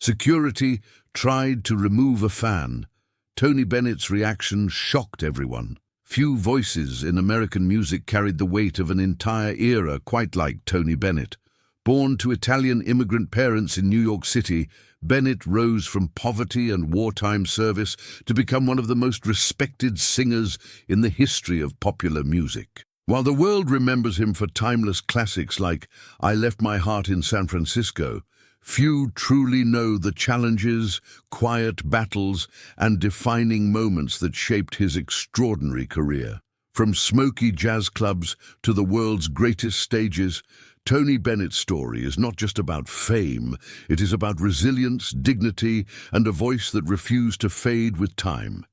Security tried to remove a fan. Tony Bennett's reaction shocked everyone. Few voices in American music carried the weight of an entire era quite like Tony Bennett. Born to Italian immigrant parents in New York City, Bennett rose from poverty and wartime service to become one of the most respected singers in the history of popular music. While the world remembers him for timeless classics like I Left My Heart in San Francisco, few truly know the challenges, quiet battles, and defining moments that shaped his extraordinary career. From smoky jazz clubs to the world's greatest stages, Tony Bennett's story is not just about fame, it is about resilience, dignity, and a voice that refused to fade with time.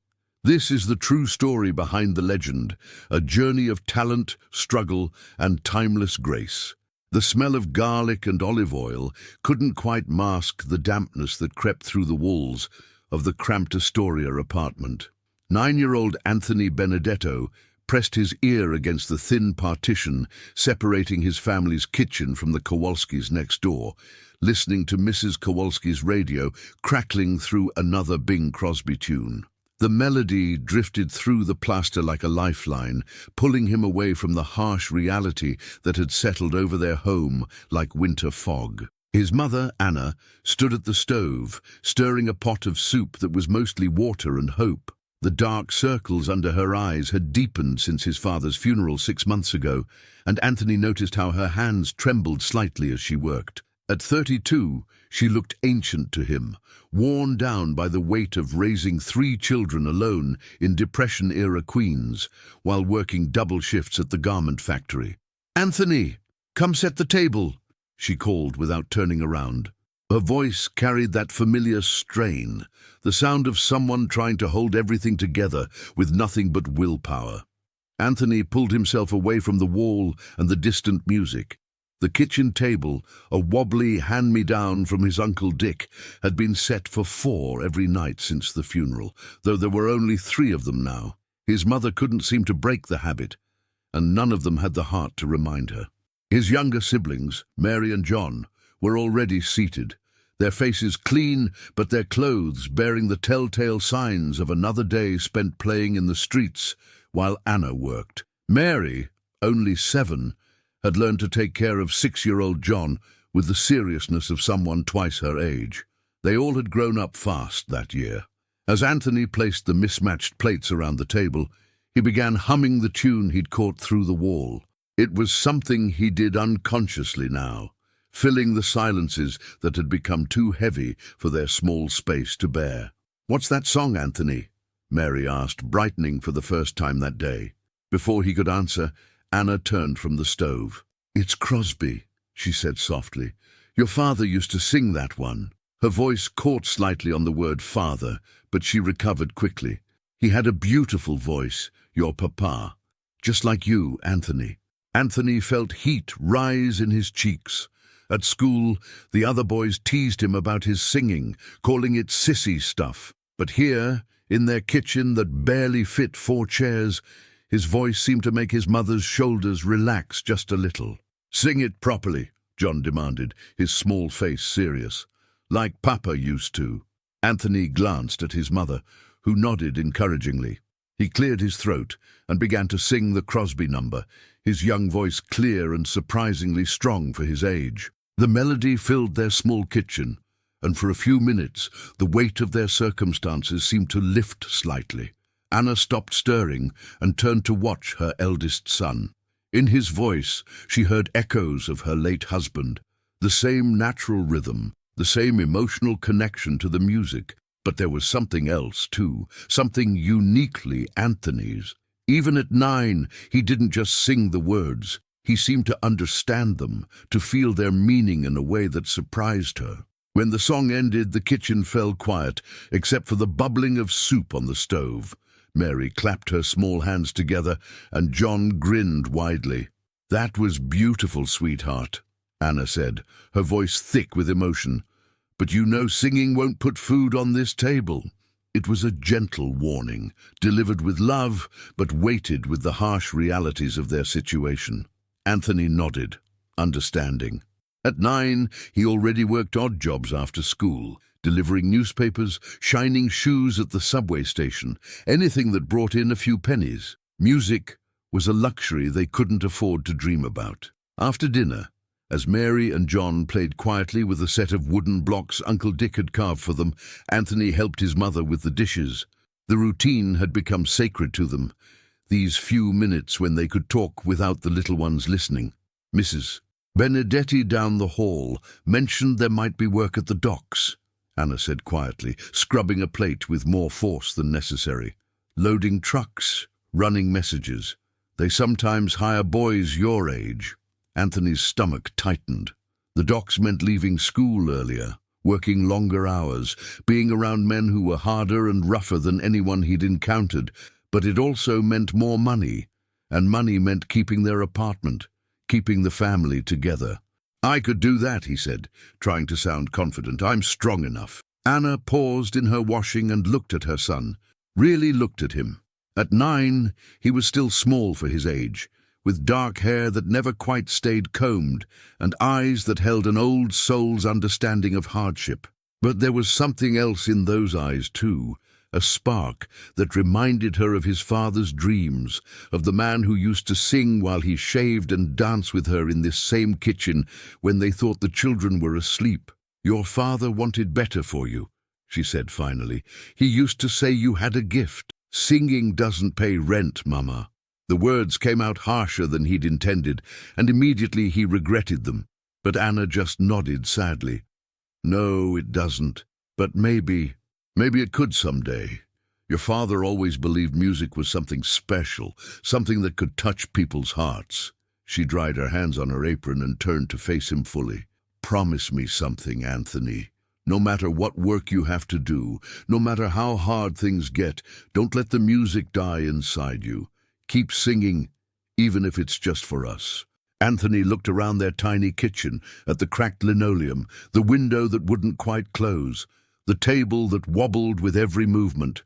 This is the true story behind the legend, a journey of talent, struggle, and timeless grace. The smell of garlic and olive oil couldn't quite mask the dampness that crept through the walls of the cramped Astoria apartment. 9-year-old Anthony Benedetto pressed his ear against the thin partition separating his family's kitchen from the Kowalskis next door, listening to Mrs. Kowalski's radio crackling through another Bing Crosby tune. The melody drifted through the plaster like a lifeline, pulling him away from the harsh reality that had settled over their home like winter fog. His mother, Anna, stood at the stove, stirring a pot of soup that was mostly water and hope. The dark circles under her eyes had deepened since his father's funeral 6 months ago, and Anthony noticed how her hands trembled slightly as she worked. At 32, she looked ancient to him, worn down by the weight of raising 3 children alone in Depression-era Queens, while working double shifts at the garment factory. "Anthony, come set the table," she called without turning around. Her voice carried that familiar strain, the sound of someone trying to hold everything together with nothing but willpower. Anthony pulled himself away from the wall and the distant music. The kitchen table, a wobbly hand-me-down from his Uncle Dick, had been set for 4 every night since the funeral, though there were only 3 of them now. His mother couldn't seem to break the habit, and none of them had the heart to remind her. His younger siblings, Mary and John, were already seated, their faces clean, but their clothes bearing the telltale signs of another day spent playing in the streets while Anna worked. Mary, only 7, had learned to take care of 6-year-old John with the seriousness of someone twice her age. They all had grown up fast that year. As Anthony placed the mismatched plates around the table, he began humming the tune he'd caught through the wall. It was something he did unconsciously now, filling the silences that had become too heavy for their small space to bear. "What's that song, Anthony?" Mary asked, brightening for the first time that day. Before he could answer, Anna turned from the stove. "It's Crosby," she said softly. "Your father used to sing that one." Her voice caught slightly on the word father, but she recovered quickly. "He had a beautiful voice, your papa. Just like you, Anthony." Anthony felt heat rise in his cheeks. At school, the other boys teased him about his singing, calling it sissy stuff. But here, in their kitchen that barely fit 4 chairs, his voice seemed to make his mother's shoulders relax just a little. "Sing it properly," John demanded, his small face serious. "Like Papa used to." Anthony glanced at his mother, who nodded encouragingly. He cleared his throat and began to sing the Crosby number, his young voice clear and surprisingly strong for his age. The melody filled their small kitchen, and for a few minutes the weight of their circumstances seemed to lift slightly. Anna stopped stirring and turned to watch her eldest son. In his voice, she heard echoes of her late husband, the same natural rhythm, the same emotional connection to the music. But there was something else, too, something uniquely Anthony's. Even at 9, he didn't just sing the words. He seemed to understand them, to feel their meaning in a way that surprised her. When the song ended, the kitchen fell quiet, except for the bubbling of soup on the stove. Mary clapped her small hands together, and John grinned widely. "That was beautiful, sweetheart," Anna said, her voice thick with emotion. "But you know singing won't put food on this table." It was a gentle warning, delivered with love, but weighted with the harsh realities of their situation. Anthony nodded, understanding. At 9, he already worked odd jobs after school, delivering newspapers, shining shoes at the subway station, anything that brought in a few pennies. Music was a luxury they couldn't afford to dream about. After dinner, as Mary and John played quietly with a set of wooden blocks Uncle Dick had carved for them, Anthony helped his mother with the dishes. The routine had become sacred to them, these few minutes when they could talk without the little ones listening. Mrs. Benedetti down the hall mentioned there might be work at the docks, Anna said quietly, scrubbing a plate with more force than necessary. Loading trucks, running messages. They sometimes hire boys your age. Anthony's stomach tightened. The docks meant leaving school earlier, working longer hours, being around men who were harder and rougher than anyone he'd encountered, but it also meant more money, and money meant keeping their apartment, keeping the family together. I could do that, he said, trying to sound confident. I'm strong enough. Anna paused in her washing and looked at her son, really looked at him. At 9, he was still small for his age, with dark hair that never quite stayed combed and eyes that held an old soul's understanding of hardship. But there was something else in those eyes too, a spark that reminded her of his father's dreams, of the man who used to sing while he shaved and dance with her in this same kitchen when they thought the children were asleep. Your father wanted better for you, she said finally. He used to say you had a gift. Singing doesn't pay rent, Mama. The words came out harsher than he'd intended, and immediately he regretted them. But Anna just nodded sadly. No, it doesn't. But maybe it could someday. Your father always believed music was something special, something that could touch people's hearts. She dried her hands on her apron and turned to face him fully. Promise me something, Anthony. No matter what work you have to do, no matter how hard things get, don't let the music die inside you. Keep singing, even if it's just for us. Anthony looked around their tiny kitchen, at the cracked linoleum, the window that wouldn't quite close, the table that wobbled with every movement.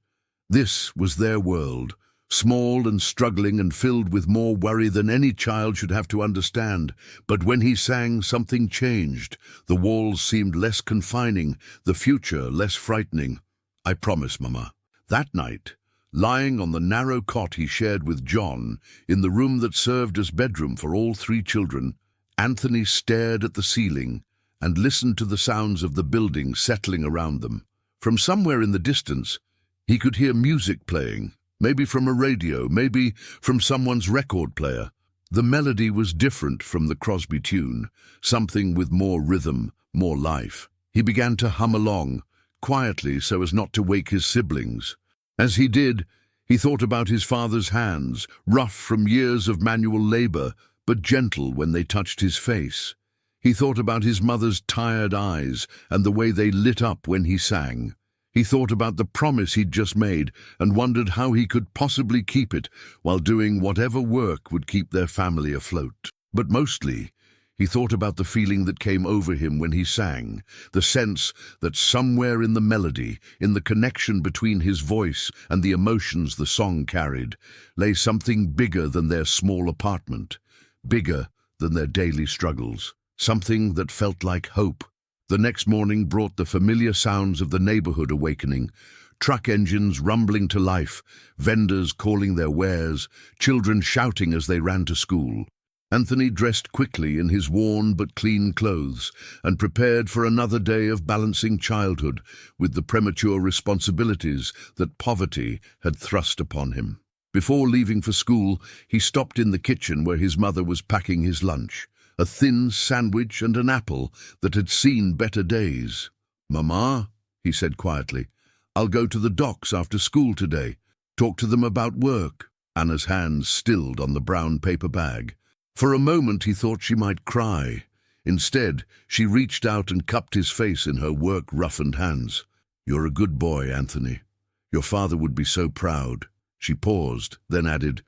This was their world, small and struggling and filled with more worry than any child should have to understand. But when he sang, something changed. The walls seemed less confining, the future less frightening. I promise, Mama. That night, lying on the narrow cot he shared with John, in the room that served as bedroom for all 3 children, Anthony stared at the ceiling and listened to the sounds of the building settling around them. From somewhere in the distance, he could hear music playing, maybe from a radio, maybe from someone's record player. The melody was different from the Crosby tune, something with more rhythm, more life. He began to hum along, quietly so as not to wake his siblings. As he did, he thought about his father's hands, rough from years of manual labor, but gentle when they touched his face. He thought about his mother's tired eyes and the way they lit up when he sang. He thought about the promise he'd just made and wondered how he could possibly keep it while doing whatever work would keep their family afloat. But mostly, he thought about the feeling that came over him when he sang, the sense that somewhere in the melody, in the connection between his voice and the emotions the song carried, lay something bigger than their small apartment, bigger than their daily struggles, something that felt like hope. The next morning brought the familiar sounds of the neighborhood awakening, truck engines rumbling to life, vendors calling their wares, children shouting as they ran to school. Anthony dressed quickly in his worn but clean clothes and prepared for another day of balancing childhood with the premature responsibilities that poverty had thrust upon him. Before leaving for school, he stopped in the kitchen where his mother was packing his lunch, a thin sandwich and an apple that had seen better days. "Mama," he said quietly, "I'll go to the docks after school today. Talk to them about work." Anna's hands stilled on the brown paper bag. For a moment he thought she might cry. Instead, she reached out and cupped his face in her work-roughened hands. "You're a good boy, Anthony. Your father would be so proud." She paused, then added,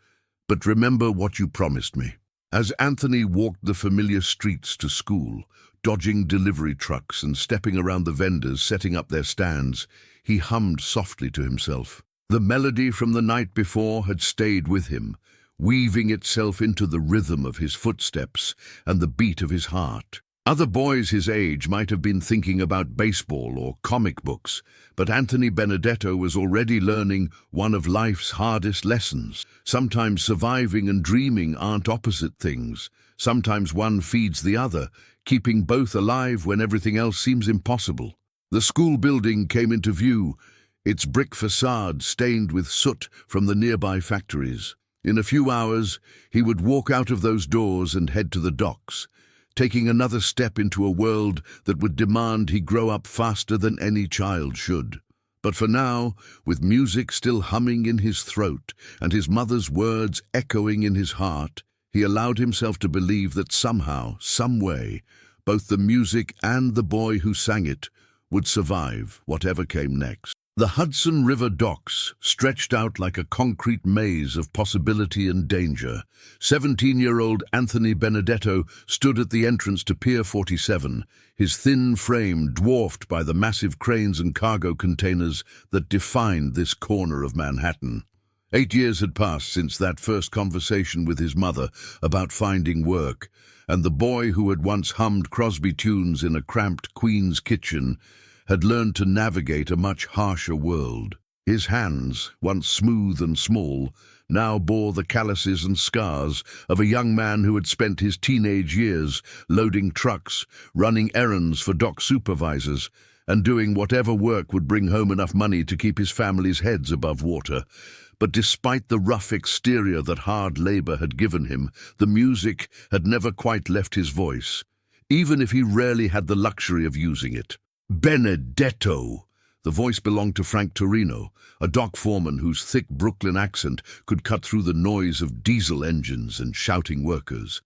"But remember what you promised me." As Anthony walked the familiar streets to school, dodging delivery trucks and stepping around the vendors setting up their stands, he hummed softly to himself. The melody from the night before had stayed with him, weaving itself into the rhythm of his footsteps and the beat of his heart. Other boys his age might have been thinking about baseball or comic books, but Anthony Benedetto was already learning one of life's hardest lessons. Sometimes surviving and dreaming aren't opposite things. Sometimes one feeds the other, keeping both alive when everything else seems impossible. The school building came into view, its brick facade stained with soot from the nearby factories. In a few hours, he would walk out of those doors and head to the docks, taking another step into a world that would demand he grow up faster than any child should. But for now, with music still humming in his throat and his mother's words echoing in his heart, he allowed himself to believe that somehow, some way, both the music and the boy who sang it would survive whatever came next. The Hudson River docks stretched out like a concrete maze of possibility and danger. 17-year-old Anthony Benedetto stood at the entrance to Pier 47, his thin frame dwarfed by the massive cranes and cargo containers that defined this corner of Manhattan. 8 years had passed since that first conversation with his mother about finding work, and the boy who had once hummed Crosby tunes in a cramped Queen's kitchen had learned to navigate a much harsher world. His hands, once smooth and small, now bore the calluses and scars of a young man who had spent his teenage years loading trucks, running errands for dock supervisors, and doing whatever work would bring home enough money to keep his family's heads above water. But despite the rough exterior that hard labor had given him, the music had never quite left his voice, even if he rarely had the luxury of using it. Benedetto! The voice belonged to Frank Torino, a dock foreman whose thick Brooklyn accent could cut through the noise of diesel engines and shouting workers.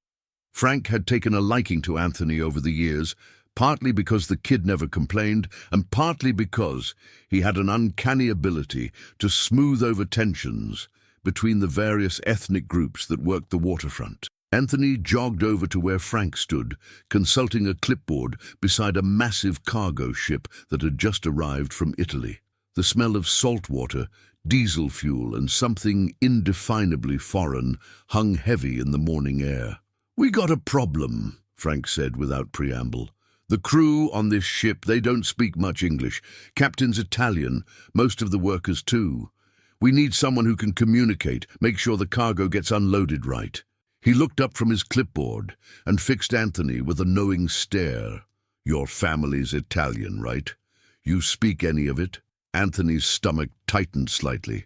Frank had taken a liking to Anthony over the years, partly because the kid never complained, and partly because he had an uncanny ability to smooth over tensions between the various ethnic groups that worked the waterfront. Anthony jogged over to where Frank stood, consulting a clipboard beside a massive cargo ship that had just arrived from Italy. The smell of salt water, diesel fuel, and something indefinably foreign hung heavy in the morning air. "We got a problem," Frank said without preamble. "The crew on this ship, they don't speak much English. Captain's Italian, most of the workers too. We need someone who can communicate, make sure the cargo gets unloaded right." He looked up from his clipboard and fixed Anthony with a knowing stare. "Your family's Italian, right? You speak any of it?" Anthony's stomach tightened slightly.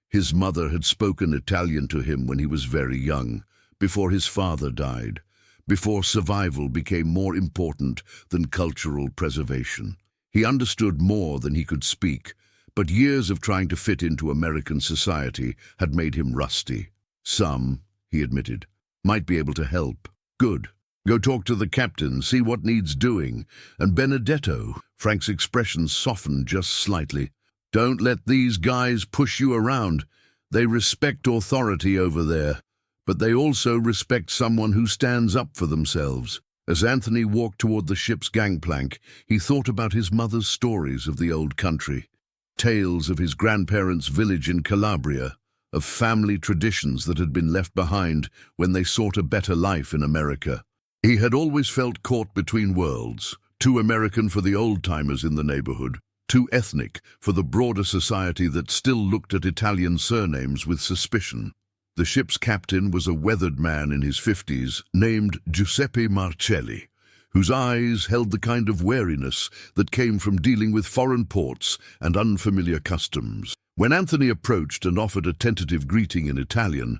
His mother had spoken Italian to him when he was very young, before his father died, before survival became more important than cultural preservation. He understood more than he could speak, but years of trying to fit into American society had made him rusty. "Some," he admitted, "might be able to help." "Good. Go talk to the captain, see what needs doing. And Benedetto," Frank's expression softened just slightly, "don't let these guys push you around. They respect authority over there, but they also respect someone who stands up for themselves." As Anthony walked toward the ship's gangplank, he thought about his mother's stories of the old country, tales of his grandparents' village in Calabria, of family traditions that had been left behind when they sought a better life in America. He had always felt caught between worlds, too American for the old-timers in the neighborhood, too ethnic for the broader society that still looked at Italian surnames with suspicion. The ship's captain was a weathered man in his 50s named Giuseppe Marcelli, whose eyes held the kind of wariness that came from dealing with foreign ports and unfamiliar customs. When Anthony approached and offered a tentative greeting in Italian,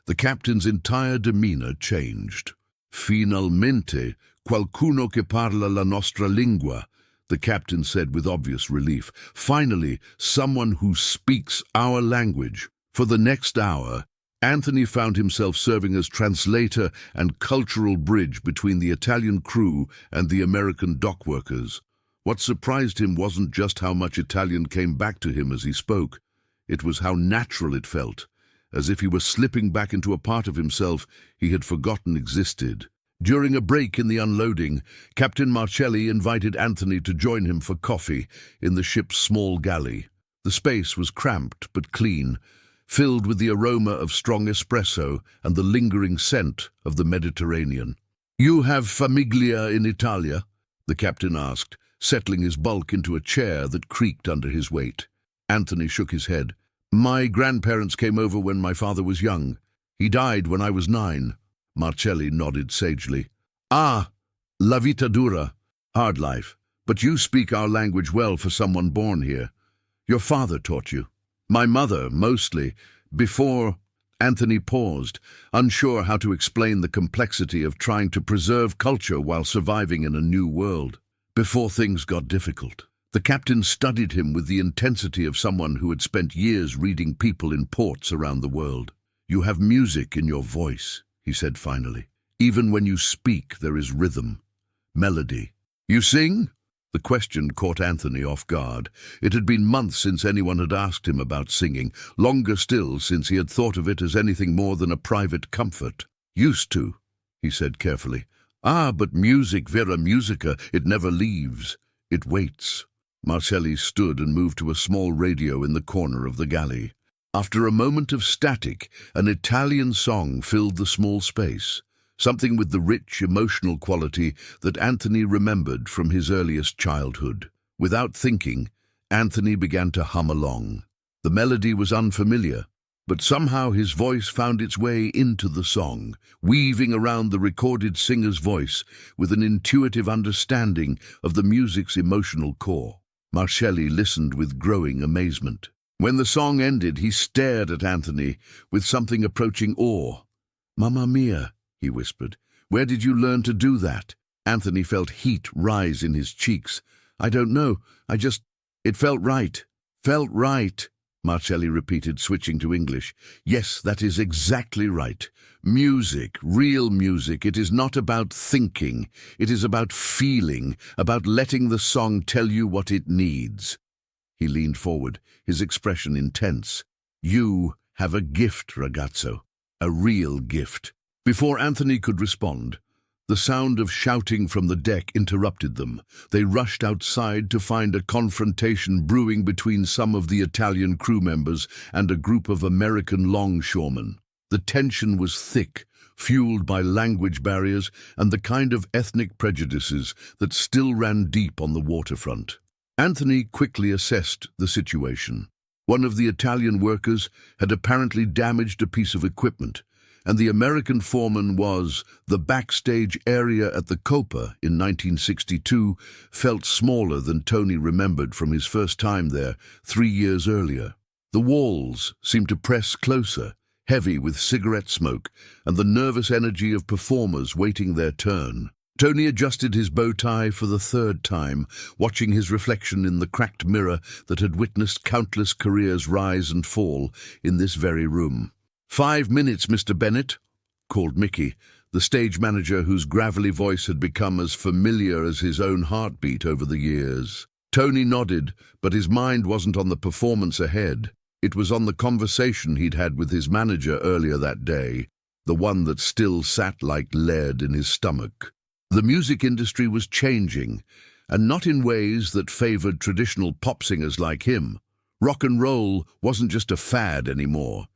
the captain's entire demeanor changed. "Finalmente, qualcuno che parla la nostra lingua," the captain said with obvious relief. "Finally, someone who speaks our language." For the next hour, Anthony found himself serving as translator and cultural bridge between the Italian crew and the American dock workers. What surprised him wasn't just how much Italian came back to him as he spoke. It was how natural it felt, as if he were slipping back into a part of himself he had forgotten existed. During a break in the unloading, Captain Marcelli invited Anthony to join him for coffee in the ship's small galley. The space was cramped but clean, filled with the aroma of strong espresso and the lingering scent of the Mediterranean. You have famiglia in Italia? The captain asked, settling his bulk into a chair that creaked under his weight. Anthony shook his head. My grandparents came over when my father was young. He died when I was 9. Marcelli nodded sagely. Ah, la vita dura, hard life. But you speak our language well for someone born here. Your father taught you. My mother, mostly. Before... Anthony paused, unsure how to explain the complexity of trying to preserve culture while surviving in a new world. Before things got difficult. The captain studied him with the intensity of someone who had spent years reading people in ports around the world. You have music in your voice, he said finally. Even when you speak, there is rhythm, melody. You sing? The question caught Anthony off guard. It had been months since anyone had asked him about singing, longer still since he had thought of it as anything more than a private comfort. Used to, he said carefully. Ah, but music, vera musica, it never leaves. It waits. Marcelli stood and moved to a small radio in the corner of the galley. After a moment of static, an Italian song filled the small space. Something with the rich, emotional quality that Anthony remembered from his earliest childhood. Without thinking, Anthony began to hum along. The melody was unfamiliar, but somehow his voice found its way into the song, weaving around the recorded singer's voice with an intuitive understanding of the music's emotional core. Marcelli listened with growing amazement. When the song ended, he stared at Anthony with something approaching awe. "Mamma mia," he whispered. "Where did you learn to do that?" Anthony felt heat rise in his cheeks. "I don't know. It felt right." "Felt right," Marcelli repeated, switching to English. "Yes, that is exactly right. Music, real music, it is not about thinking. It is about feeling, about letting the song tell you what it needs." He leaned forward, his expression intense. "You have a gift, ragazzo. A real gift." Before Anthony could respond, the sound of shouting from the deck interrupted them. They rushed outside to find a confrontation brewing between some of the Italian crew members and a group of American longshoremen. The tension was thick, fueled by language barriers and the kind of ethnic prejudices that still ran deep on the waterfront. Anthony quickly assessed the situation. One of the Italian workers had apparently damaged a piece of equipment, and the American foreman the backstage area at the Copa in 1962 felt smaller than Tony remembered from his first time there 3 years earlier. The walls seemed to press closer, heavy with cigarette smoke and the nervous energy of performers waiting their turn. Tony adjusted his bow tie for the 3rd time, watching his reflection in the cracked mirror that had witnessed countless careers rise and fall in this very room. "5 minutes, Mr. Bennett," called Mickey, the stage manager whose gravelly voice had become as familiar as his own heartbeat over the years. Tony nodded, but his mind wasn't on the performance ahead. It was on the conversation he'd had with his manager earlier that day, the one that still sat like lead in his stomach. The music industry was changing, and not in ways that favored traditional pop singers like him. Rock and roll wasn't just a fad anymore.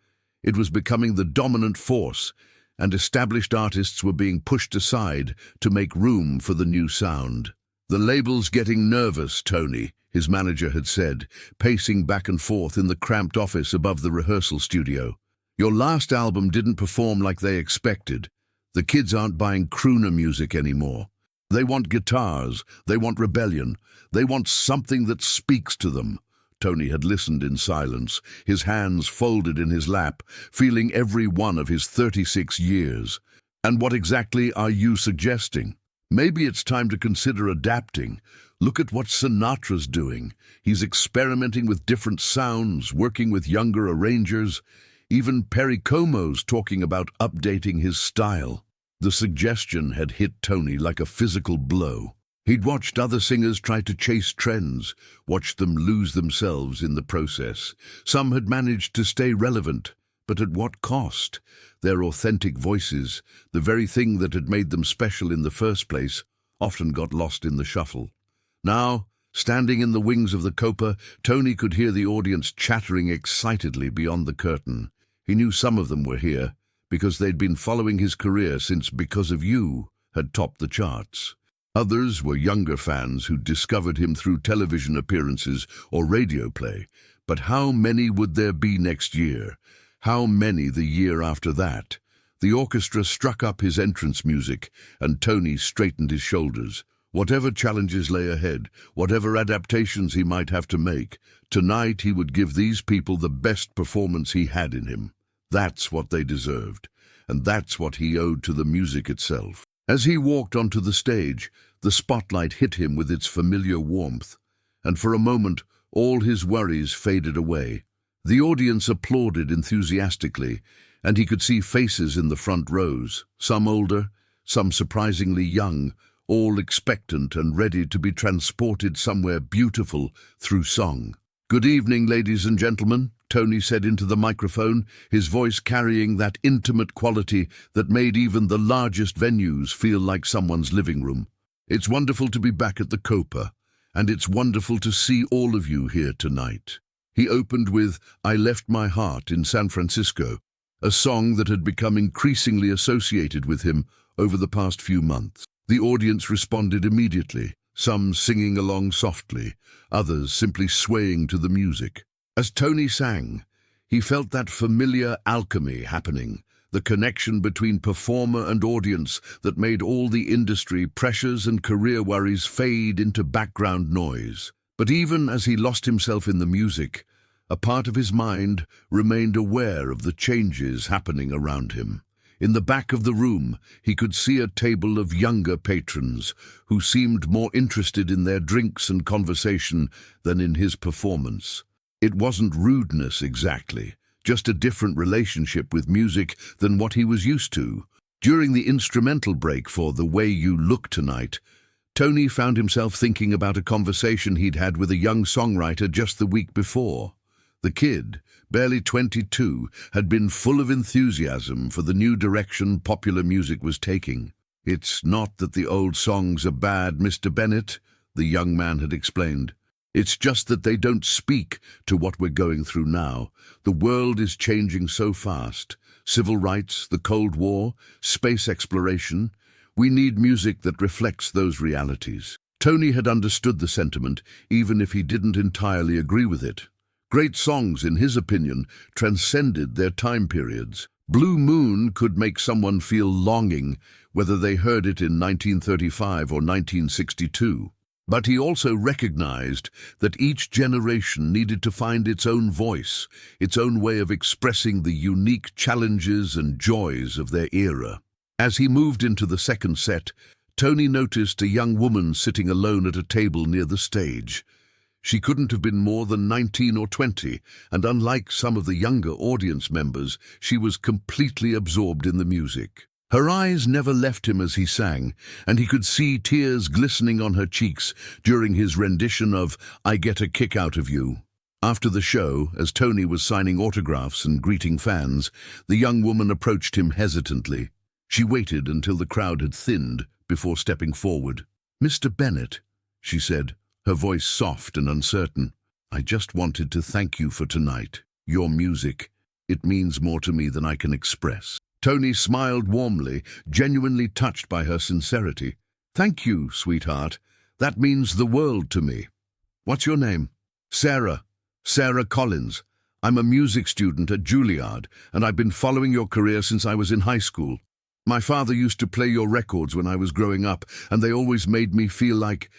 It was becoming the dominant force, and established artists were being pushed aside to make room for the new sound. "The label's getting nervous, Tony," his manager had said, pacing back and forth in the cramped office above the rehearsal studio. "Your last album didn't perform like they expected. The kids aren't buying crooner music anymore. They want guitars, they want rebellion, they want something that speaks to them." Tony had listened in silence, his hands folded in his lap, feeling every one of his 36 years. "And what exactly are you suggesting?" "Maybe it's time to consider adapting. Look at what Sinatra's doing. He's experimenting with different sounds, working with younger arrangers. Even Perry Como's talking about updating his style." The suggestion had hit Tony like a physical blow. He'd watched other singers try to chase trends, watched them lose themselves in the process. Some had managed to stay relevant, but at what cost? Their authentic voices, the very thing that had made them special in the first place, often got lost in the shuffle. Now, standing in the wings of the Copa, Tony could hear the audience chattering excitedly beyond the curtain. He knew some of them were here, because they'd been following his career since Because of You had topped the charts. Others were younger fans who discovered him through television appearances or radio play. But how many would there be next year? How many the year after that? The orchestra struck up his entrance music, and Tony straightened his shoulders. Whatever challenges lay ahead, whatever adaptations he might have to make, tonight he would give these people the best performance he had in him. That's what they deserved, and that's what he owed to the music itself. As he walked onto the stage, the spotlight hit him with its familiar warmth, and for a moment all his worries faded away. The audience applauded enthusiastically, and he could see faces in the front rows, some older, some surprisingly young, all expectant and ready to be transported somewhere beautiful through song. "Good evening, ladies and gentlemen," Tony said into the microphone, his voice carrying that intimate quality that made even the largest venues feel like someone's living room. "It's wonderful to be back at the Copa, and it's wonderful to see all of you here tonight." He opened with "I Left My Heart in San Francisco," a song that had become increasingly associated with him over the past few months. The audience responded immediately, some singing along softly, others simply swaying to the music. As Tony sang, he felt that familiar alchemy happening, the connection between performer and audience that made all the industry pressures and career worries fade into background noise. But even as he lost himself in the music, a part of his mind remained aware of the changes happening around him. In the back of the room, he could see a table of younger patrons who seemed more interested in their drinks and conversation than in his performance. It wasn't rudeness exactly, just a different relationship with music than what he was used to. During the instrumental break for "The Way You Look Tonight," Tony found himself thinking about a conversation he'd had with a young songwriter just the week before. The kid, barely 22, had been full of enthusiasm for the new direction popular music was taking. "It's not that the old songs are bad, Mr. Bennett," the young man had explained. "It's just that they don't speak to what we're going through now. The world is changing so fast. Civil rights, the Cold War, space exploration. We need music that reflects those realities." Tony had understood the sentiment, even if he didn't entirely agree with it. Great songs, in his opinion, transcended their time periods. Blue Moon could make someone feel longing, whether they heard it in 1935 or 1962. But he also recognized that each generation needed to find its own voice, its own way of expressing the unique challenges and joys of their era. As he moved into the second set, Tony noticed a young woman sitting alone at a table near the stage. She couldn't have been more than 19 or 20, and unlike some of the younger audience members, she was completely absorbed in the music. Her eyes never left him as he sang, and he could see tears glistening on her cheeks during his rendition of "I Get a Kick Out of You." After the show, as Tony was signing autographs and greeting fans, the young woman approached him hesitantly. She waited until the crowd had thinned before stepping forward. "Mr. Bennett," she said, her voice soft and uncertain, "I just wanted to thank you for tonight. Your music, it means more to me than I can express." Tony smiled warmly, genuinely touched by her sincerity. "Thank you, sweetheart. That means the world to me. What's your name?" "Sarah. Sarah Collins. I'm a music student at Juilliard, and I've been following your career since I was in high school. My father used to play your records when I was growing up, and they always made me feel like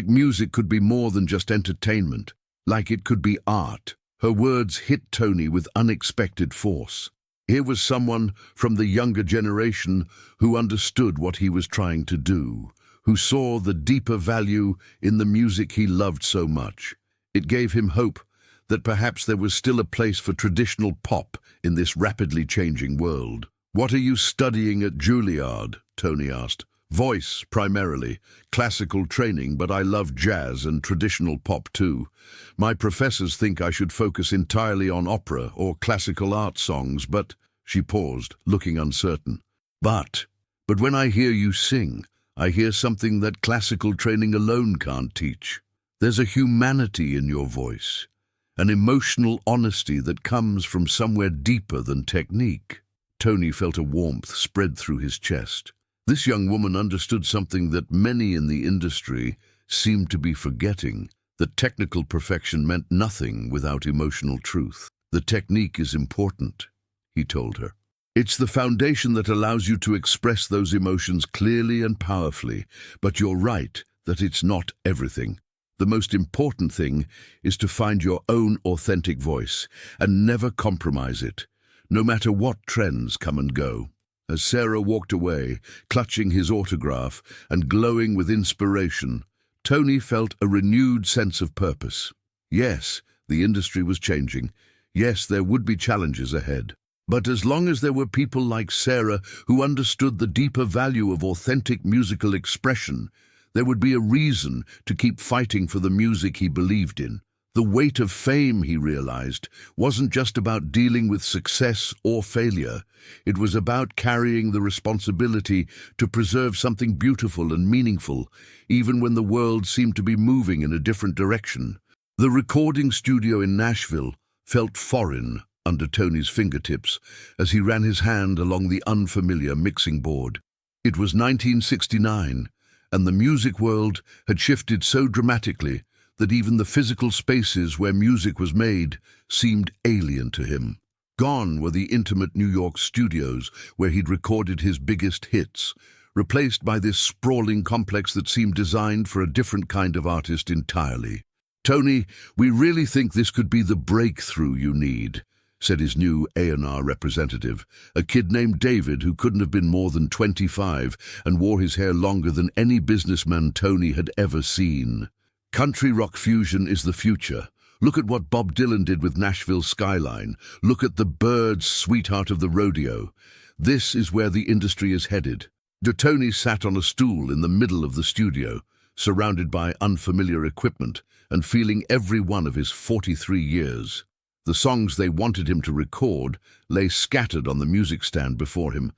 music could be more than just entertainment, like it could be art." Her words hit Tony with unexpected force. Here was someone from the younger generation who understood what he was trying to do, who saw the deeper value in the music he loved so much. It gave him hope that perhaps there was still a place for traditional pop in this rapidly changing world. "What are you studying at Juilliard?" Tony asked. "Voice, primarily. Classical training, but I love jazz and traditional pop too. My professors think I should focus entirely on opera or classical art songs, but..." She paused, looking uncertain. But when I hear you sing, I hear something that classical training alone can't teach. There's a humanity in your voice, an emotional honesty that comes from somewhere deeper than technique." Tony felt a warmth spread through his chest. This young woman understood something that many in the industry seemed to be forgetting, that technical perfection meant nothing without emotional truth. The technique is important, he told her. It's the foundation that allows you to express those emotions clearly and powerfully, but you're right that it's not everything. The most important thing is to find your own authentic voice and never compromise it, no matter what trends come and go. As Sarah walked away, clutching his autograph and glowing with inspiration, Tony felt a renewed sense of purpose. Yes, the industry was changing. Yes, there would be challenges ahead. But as long as there were people like Sarah who understood the deeper value of authentic musical expression, there would be a reason to keep fighting for the music he believed in. The weight of fame, he realized, wasn't just about dealing with success or failure. It was about carrying the responsibility to preserve something beautiful and meaningful, even when the world seemed to be moving in a different direction. The recording studio in Nashville felt foreign under Tony's fingertips as he ran his hand along the unfamiliar mixing board. It was 1969, and the music world had shifted so dramatically that even the physical spaces where music was made seemed alien to him. Gone were the intimate New York studios where he'd recorded his biggest hits, replaced by this sprawling complex that seemed designed for a different kind of artist entirely. "Tony, we really think this could be the breakthrough you need," said his new A&R representative, a kid named David who couldn't have been more than 25 and wore his hair longer than any businessman Tony had ever seen. "Country rock fusion is the future. Look at what Bob Dylan did with Nashville's Skyline. Look at the Byrds' Sweetheart of the Rodeo. This is where the industry is headed." Tony sat on a stool in the middle of the studio, surrounded by unfamiliar equipment and feeling every one of his 43 years. The songs they wanted him to record lay scattered on the music stand before him,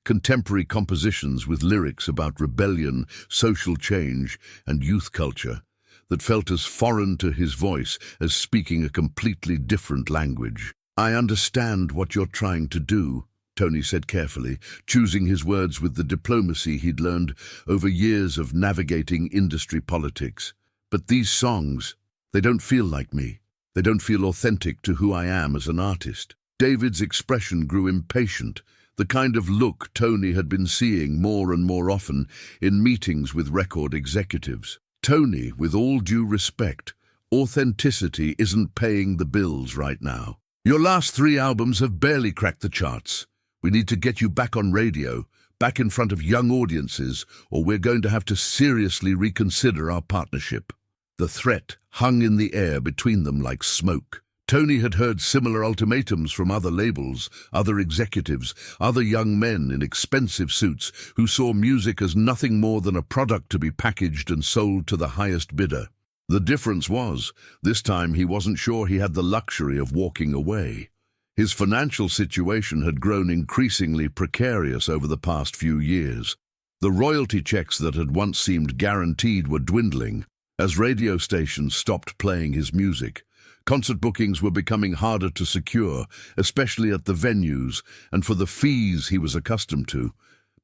contemporary compositions with lyrics about rebellion, social change, and youth culture that felt as foreign to his voice as speaking a completely different language. "I understand what you're trying to do," Tony said carefully, choosing his words with the diplomacy he'd learned over years of navigating industry politics. "But these songs, they don't feel like me. They don't feel authentic to who I am as an artist." David's expression grew impatient, the kind of look Tony had been seeing more and more often in meetings with record executives. "Tony, with all due respect, authenticity isn't paying the bills right now. Your last 3 albums have barely cracked the charts. We need to get you back on radio, back in front of young audiences, or we're going to have to seriously reconsider our partnership." The threat hung in the air between them like smoke. Tony had heard similar ultimatums from other labels, other executives, other young men in expensive suits who saw music as nothing more than a product to be packaged and sold to the highest bidder. The difference was, this time he wasn't sure he had the luxury of walking away. His financial situation had grown increasingly precarious over the past few years. The royalty checks that had once seemed guaranteed were dwindling. As radio stations stopped playing his music, concert bookings were becoming harder to secure, especially at the venues and for the fees he was accustomed to.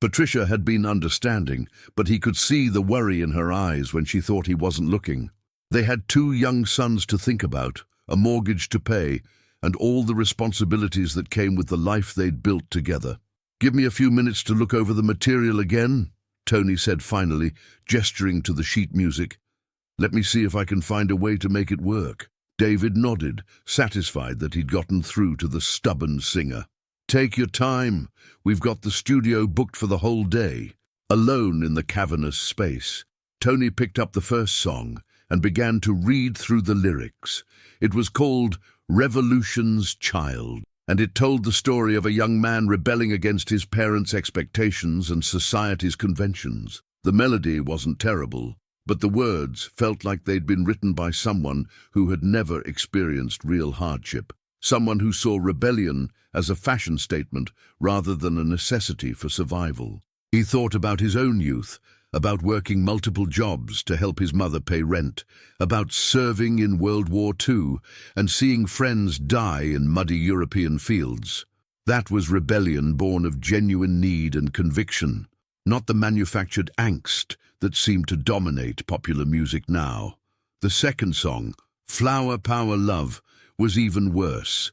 Patricia had been understanding, but he could see the worry in her eyes when she thought he wasn't looking. They had 2 young sons to think about, a mortgage to pay, and all the responsibilities that came with the life they'd built together. "Give me a few minutes to look over the material again," Tony said finally, gesturing to the sheet music. "Let me see if I can find a way to make it work." David nodded, satisfied that he'd gotten through to the stubborn singer. "Take your time. We've got the studio booked for the whole day." Alone in the cavernous space, Tony picked up the first song and began to read through the lyrics. It was called "Revolution's Child," and it told the story of a young man rebelling against his parents' expectations and society's conventions. The melody wasn't terrible, but the words felt like they'd been written by someone who had never experienced real hardship, someone who saw rebellion as a fashion statement rather than a necessity for survival. He thought about his own youth, about working multiple jobs to help his mother pay rent, about serving in World War II and seeing friends die in muddy European fields. That was rebellion born of genuine need and conviction. not the manufactured angst that seemed to dominate popular music now. The second song, Flower Power Love, was even worse.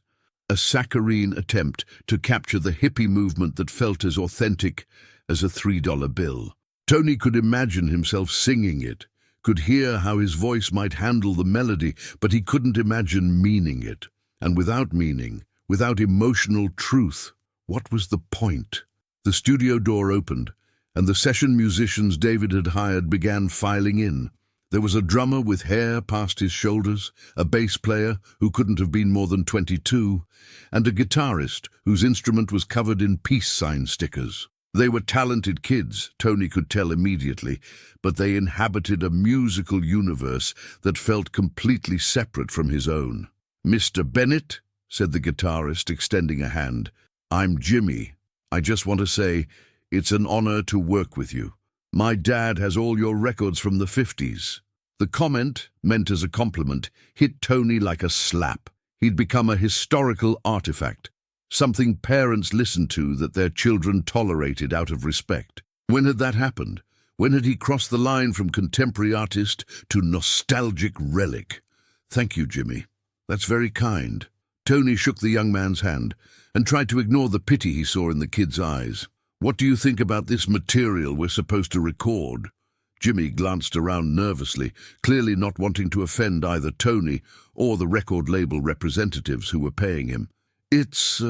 A saccharine attempt to capture the hippie movement that felt as authentic as a $3 bill. Tony could imagine himself singing it, could hear how his voice might handle the melody, but he couldn't imagine meaning it. And without meaning, without emotional truth, what was the point? The studio door opened, and the session musicians David had hired began filing in. There was a drummer with hair past his shoulders, a bass player who couldn't have been more than 22, and a guitarist whose instrument was covered in peace sign stickers. They were talented kids, Tony could tell immediately, but they inhabited a musical universe that felt completely separate from his own. "Mr. Bennett," said the guitarist, extending a hand, "I'm Jimmy. I just want to say, it's an honor to work with you. My dad has all your records from the 50s. The comment, meant as a compliment, hit Tony like a slap. He'd become a historical artifact, something parents listened to that their children tolerated out of respect. When had that happened? When had he crossed the line from contemporary artist to nostalgic relic? "Thank you, Jimmy. That's very kind." Tony shook the young man's hand and tried to ignore the pity he saw in the kid's eyes. "What do you think about this material we're supposed to record?" Jimmy glanced around nervously, clearly not wanting to offend either Tony or the record label representatives who were paying him. "It's,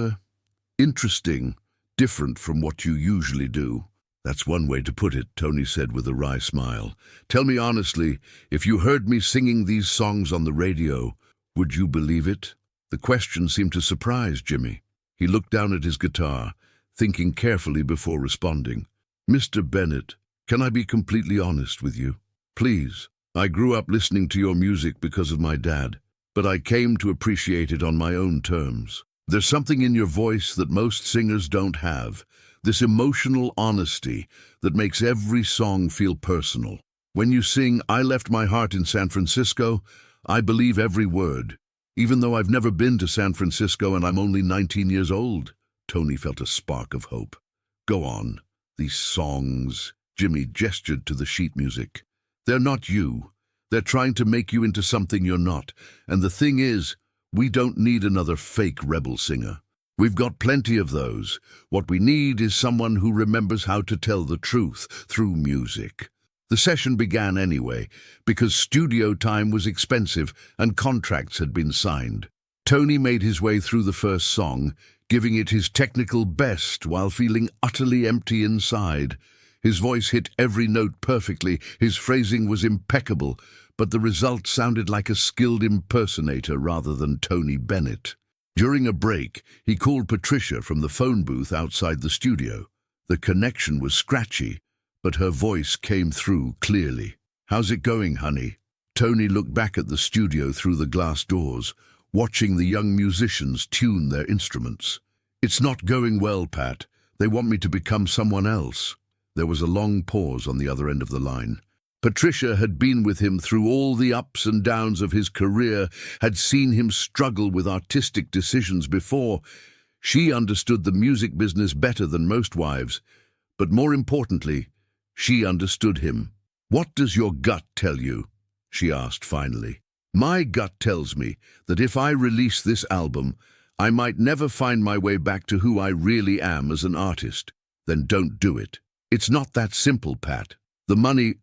interesting, different from what you usually do." "That's one way to put it," Tony said with a wry smile. "Tell me honestly, if you heard me singing these songs on the radio, would you believe it?" The question seemed to surprise Jimmy. He looked down at his guitar, thinking carefully before responding. "Mr. Bennett, can I be completely honest with you? Please, I grew up listening to your music because of my dad, but I came to appreciate it on my own terms. There's something in your voice that most singers don't have, this emotional honesty that makes every song feel personal. When you sing, 'I left my heart in San Francisco,' I believe every word, even though I've never been to San Francisco and I'm only 19 years old." Tony felt a spark of hope. "Go on. These songs," Jimmy gestured to the sheet music, "they're not you. They're trying to make you into something you're not. And the thing is, we don't need another fake rebel singer. We've got plenty of those. What we need is someone who remembers how to tell the truth through music." The session began anyway, because studio time was expensive and contracts had been signed. Tony made his way through the first song, giving it his technical best while feeling utterly empty inside. His voice hit every note perfectly, his phrasing was impeccable, but the result sounded like a skilled impersonator rather than Tony Bennett. During a break, he called Patricia from the phone booth outside the studio. The connection was scratchy, but her voice came through clearly. "How's it going, honey?" Tony looked back at the studio through the glass doors, watching the young musicians tune their instruments. "It's not going well, Pat. They want me to become someone else." There was a long pause on the other end of the line. Patricia had been with him through all the ups and downs of his career, had seen him struggle with artistic decisions before. She understood the music business better than most wives, but more importantly, she understood him. "What does your gut tell you?" she asked finally. "My gut tells me that if I release this album, I might never find my way back to who I really am as an artist. Then don't do it. It's not that simple, Pat. The money,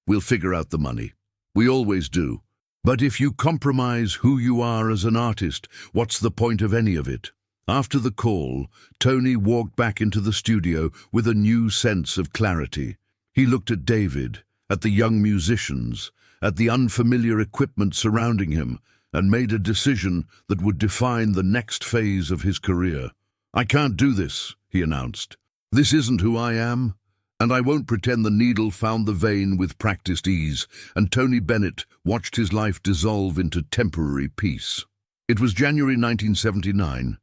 we'll figure out the money. We always do. But if you compromise who you are as an artist, what's the point of any of it?" After the call, Tony walked back into the studio with a new sense of clarity. He looked at David, at the young musicians, at the unfamiliar equipment surrounding him, and made a decision that would define the next phase of his career. "I can't do this," he announced. "This isn't who I am, and I won't pretend the needle found the vein with practiced ease," and Tony Bennett watched his life dissolve into temporary peace. It was January 1979,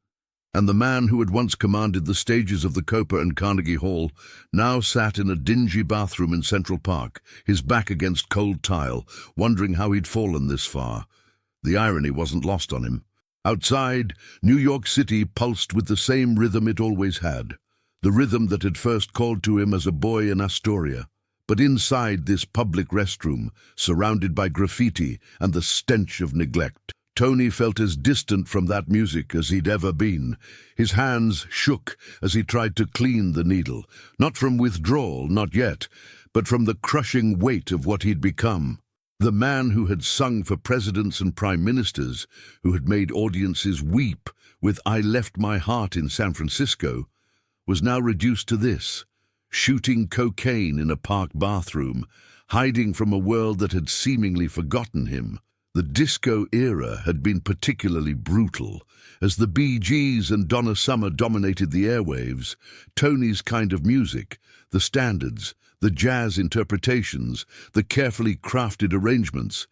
and the man who had once commanded the stages of the Copa and Carnegie Hall now sat in a dingy bathroom in Central Park, his back against cold tile, wondering how he'd fallen this far. The irony wasn't lost on him. Outside, New York City pulsed with the same rhythm it always had. the rhythm that had first called to him as a boy in Astoria. But inside this public restroom, surrounded by graffiti and the stench of neglect, Tony felt as distant from that music as he'd ever been. His hands shook as he tried to clean the needle, not from withdrawal, not yet, but from the crushing weight of what he'd become. The man who had sung for presidents and prime ministers, who had made audiences weep with "I Left My Heart in San Francisco," was now reduced to this: shooting cocaine in a park bathroom, hiding from a world that had seemingly forgotten him. The disco era had been particularly brutal. As the Bee Gees and Donna Summer dominated the airwaves, Tony's kind of music, the standards, the jazz interpretations, the carefully crafted arrangements,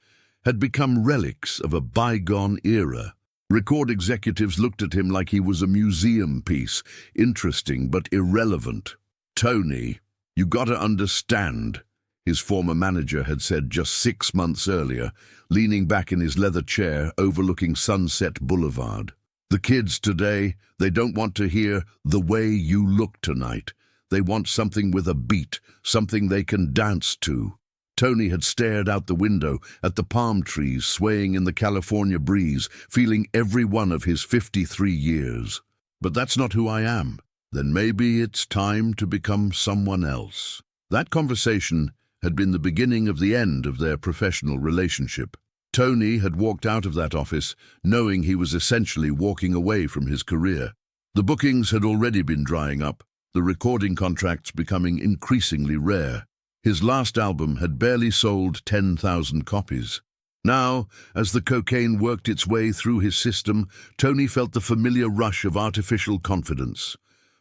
had become relics of a bygone era. Record executives looked at him like he was a museum piece, interesting but irrelevant. "Tony, you gotta understand," his former manager had said just 6 months earlier, leaning back in his leather chair overlooking Sunset Boulevard. "The kids today, they don't want to hear 'the way you look tonight.' They want something with a beat, something they can dance to." Tony had stared out the window at the palm trees swaying in the California breeze, feeling every one of his 53 years. "But that's not who I am. Then maybe it's time to become someone else." That conversation had been the beginning of the end of their professional relationship. Tony had walked out of that office knowing he was essentially walking away from his career. The bookings had already been drying up, the recording contracts becoming increasingly rare. His last album had barely sold 10,000 copies. Now, as the cocaine worked its way through his system, Tony felt the familiar rush of artificial confidence.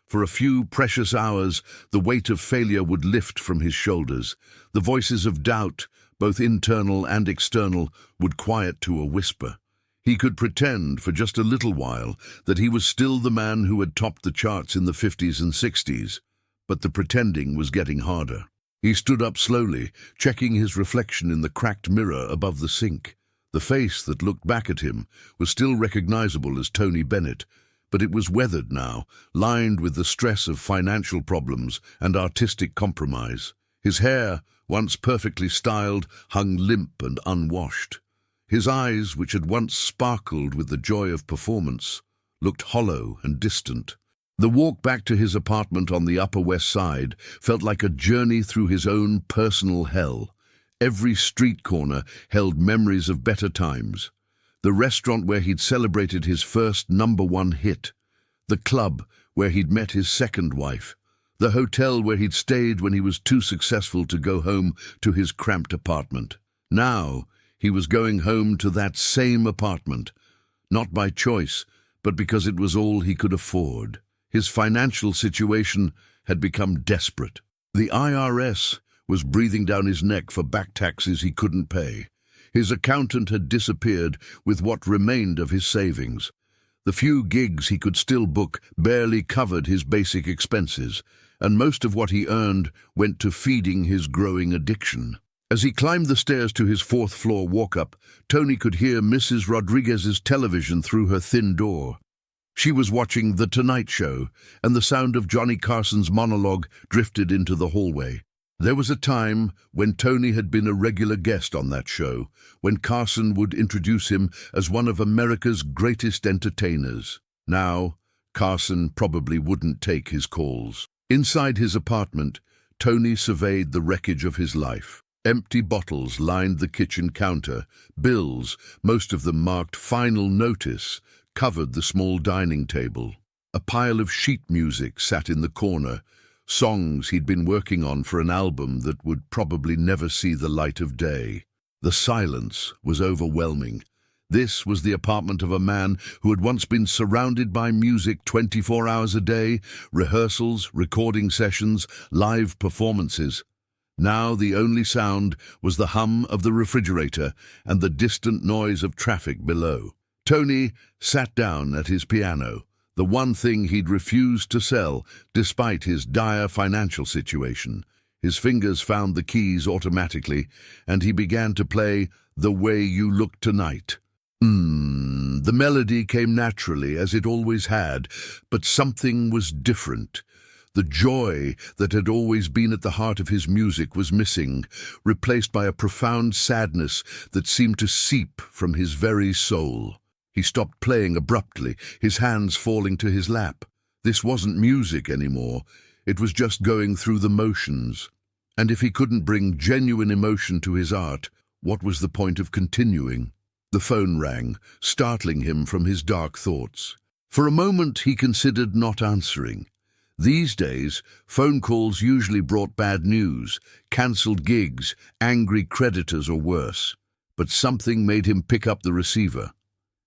For a few precious hours, the weight of failure would lift from his shoulders. The voices of doubt, both internal and external, would quiet to a whisper. He could pretend, for just a little while, that he was still the man who had topped the charts in the 50s and 60s. But the pretending was getting harder. He stood up slowly, checking his reflection in the cracked mirror above the sink. The face that looked back at him was still recognizable as Tony Bennett, but it was weathered now, lined with the stress of financial problems and artistic compromise. His hair, once perfectly styled, hung limp and unwashed. His eyes, which had once sparkled with the joy of performance, looked hollow and distant. The walk back to his apartment on the Upper West Side felt like a journey through his own personal hell. Every street corner held memories of better times. The restaurant where he'd celebrated his first #1 hit. The club where he'd met his second wife. The hotel where he'd stayed when he was too successful to go home to his cramped apartment. Now, he was going home to that same apartment, not by choice, but because it was all he could afford. His financial situation had become desperate. The IRS was breathing down his neck for back taxes he couldn't pay. His accountant had disappeared with what remained of his savings. The few gigs he could still book barely covered his basic expenses, and most of what he earned went to feeding his growing addiction. As he climbed the stairs to his 4th-floor walk-up, Tony could hear Mrs. Rodriguez's television through her thin door. She was watching The Tonight Show, and the sound of Johnny Carson's monologue drifted into the hallway. There was a time when Tony had been a regular guest on that show, when Carson would introduce him as one of America's greatest entertainers. Now, Carson probably wouldn't take his calls. Inside his apartment, Tony surveyed the wreckage of his life. Empty bottles lined the kitchen counter. Bills, most of them marked "Final Notice," covered the small dining table. A pile of sheet music sat in the corner, songs he'd been working on for an album that would probably never see the light of day. The silence was overwhelming. This was the apartment of a man who had once been surrounded by music 24 hours a day, rehearsals, recording sessions, live performances. Now the only sound was the hum of the refrigerator and the distant noise of traffic below. Tony sat down at his piano, the one thing he'd refused to sell despite his dire financial situation. His fingers found the keys automatically, and he began to play "The Way You Look Tonight." The melody came naturally, as it always had, but something was different. The joy that had always been at the heart of his music was missing, replaced by a profound sadness that seemed to seep from his very soul. He stopped playing abruptly, his hands falling to his lap. This wasn't music anymore. It was just going through the motions. And if he couldn't bring genuine emotion to his art, what was the point of continuing? The phone rang, startling him from his dark thoughts. For a moment he considered not answering. These days, phone calls usually brought bad news, cancelled gigs, angry creditors or worse. But something made him pick up the receiver.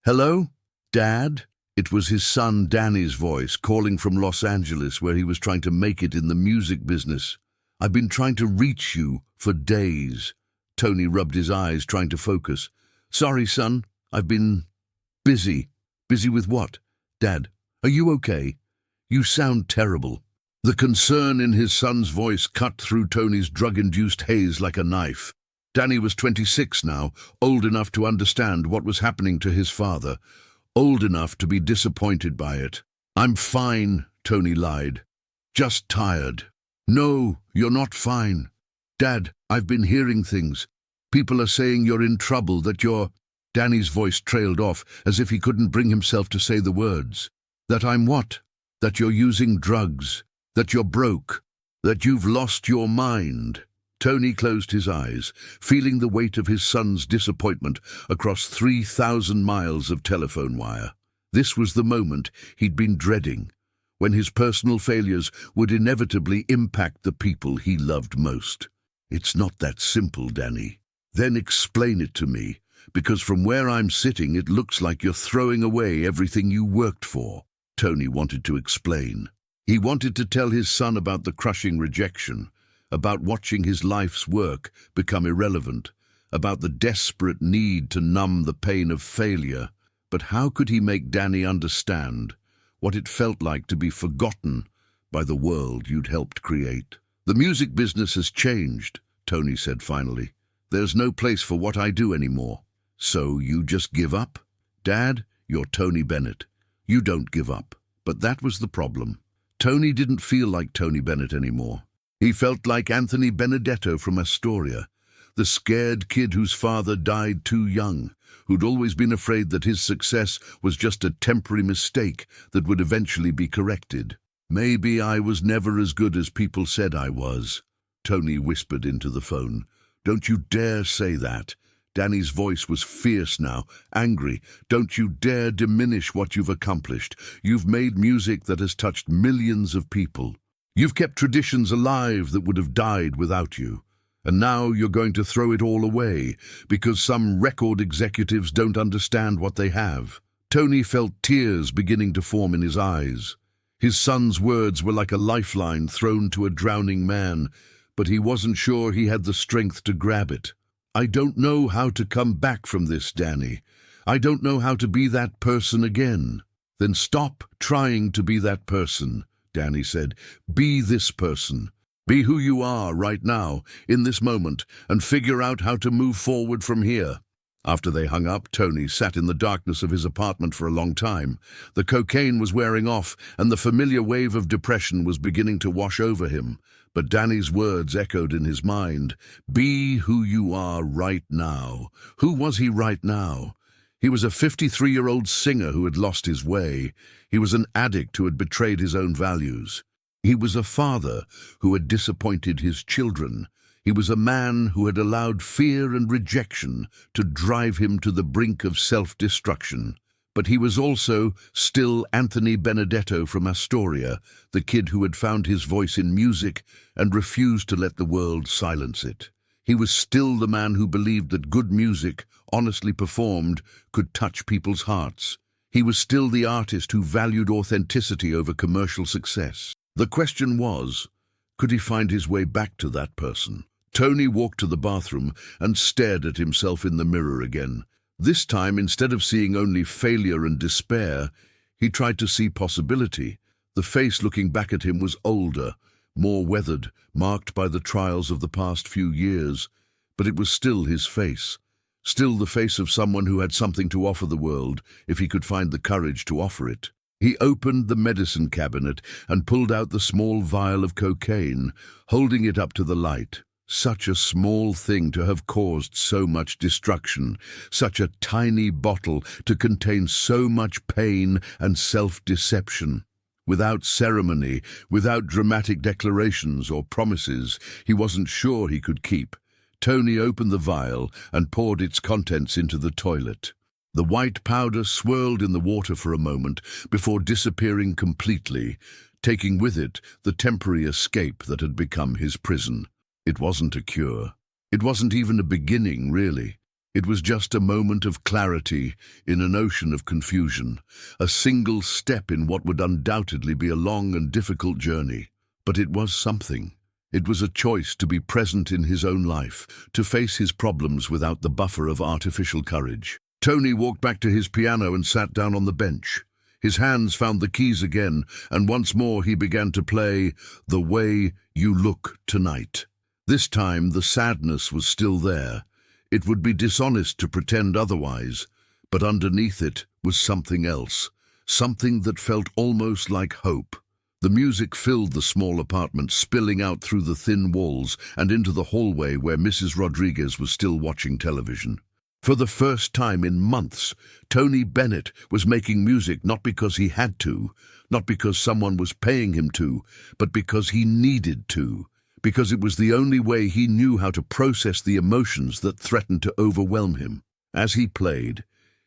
"Hello? Dad?" It was his son Danny's voice, calling from Los Angeles, where he was trying to make it in the music business. "I've been trying to reach you for days." Tony rubbed his eyes, trying to focus. "Sorry, son. I've been busy." "Busy with what? Dad, are you okay? You sound terrible." The concern in his son's voice cut through Tony's drug-induced haze like a knife. Danny was 26 now, old enough to understand what was happening to his father, old enough to be disappointed by it. "I'm fine," Tony lied. "Just tired." "No, you're not fine. Dad, I've been hearing things. People are saying you're in trouble, that you're—" Danny's voice trailed off, as if he couldn't bring himself to say the words. "That I'm what? That you're using drugs, that you're broke, that you've lost your mind." Tony closed his eyes, feeling the weight of his son's disappointment across 3,000 miles of telephone wire. This was the moment he'd been dreading, when his personal failures would inevitably impact the people he loved most. "It's not that simple, Danny." "Then explain it to me, because from where I'm sitting it looks like you're throwing away everything you worked for." Tony wanted to explain. He wanted to tell his son about the crushing rejection, about watching his life's work become irrelevant, about the desperate need to numb the pain of failure. But how could he make Danny understand what it felt like to be forgotten by the world you'd helped create? "The music business has changed," Tony said finally. "There's no place for what I do anymore." "So you just give up?" "Dad, you're Tony Bennett. You don't give up." But that was the problem. Tony didn't feel like Tony Bennett anymore. He felt like Anthony Benedetto from Astoria, the scared kid whose father died too young, who'd always been afraid that his success was just a temporary mistake that would eventually be corrected. "Maybe I was never as good as people said I was," Tony whispered into the phone. "Don't you dare say that." Danny's voice was fierce now, angry. "Don't you dare diminish what you've accomplished. You've made music that has touched millions of people. You've kept traditions alive that would have died without you. And now you're going to throw it all away because some record executives don't understand what they have." Tony felt tears beginning to form in his eyes. His son's words were like a lifeline thrown to a drowning man, but he wasn't sure he had the strength to grab it. "I don't know how to come back from this, Danny. I don't know how to be that person again." "Then stop trying to be that person," Danny said. "Be this person. Be who you are right now, in this moment, and figure out how to move forward from here." After they hung up, Tony sat in the darkness of his apartment for a long time. The cocaine was wearing off, and the familiar wave of depression was beginning to wash over him. But Danny's words echoed in his mind. Be who you are right now. Who was he right now? He was a 53-year-old singer who had lost his way. He was an addict who had betrayed his own values. He was a father who had disappointed his children. He was a man who had allowed fear and rejection to drive him to the brink of self-destruction. But he was also still Anthony Benedetto from Astoria, the kid who had found his voice in music and refused to let the world silence it. He was still the man who believed that good music, honestly performed, could touch people's hearts. He was still the artist who valued authenticity over commercial success. The question was, could he find his way back to that person? Tony walked to the bathroom and stared at himself in the mirror again. This time, instead of seeing only failure and despair, he tried to see possibility. The face looking back at him was older, more weathered, marked by the trials of the past few years. But it was still his face. Still the face of someone who had something to offer the world, if he could find the courage to offer it. He opened the medicine cabinet and pulled out the small vial of cocaine, holding it up to the light. Such a small thing to have caused so much destruction, such a tiny bottle to contain so much pain and self-deception. Without ceremony, without dramatic declarations or promises, he wasn't sure he could keep. Tony opened the vial and poured its contents into the toilet. The white powder swirled in the water for a moment before disappearing completely, taking with it the temporary escape that had become his prison. It wasn't a cure. It wasn't even a beginning, really. It was just a moment of clarity in an ocean of confusion, a single step in what would undoubtedly be a long and difficult journey. But it was something. It was a choice to be present in his own life, to face his problems without the buffer of artificial courage. Tony walked back to his piano and sat down on the bench. His hands found the keys again, and once more he began to play "The Way You Look Tonight." This time the sadness was still there. It would be dishonest to pretend otherwise, but underneath it was something else, something that felt almost like hope. The music filled the small apartment, spilling out through the thin walls and into the hallway where Mrs. Rodriguez was still watching television. For the first time in months, Tony Bennett was making music not because he had to, not because someone was paying him to, but because he needed to. Because it was the only way he knew how to process the emotions that threatened to overwhelm him. As he played,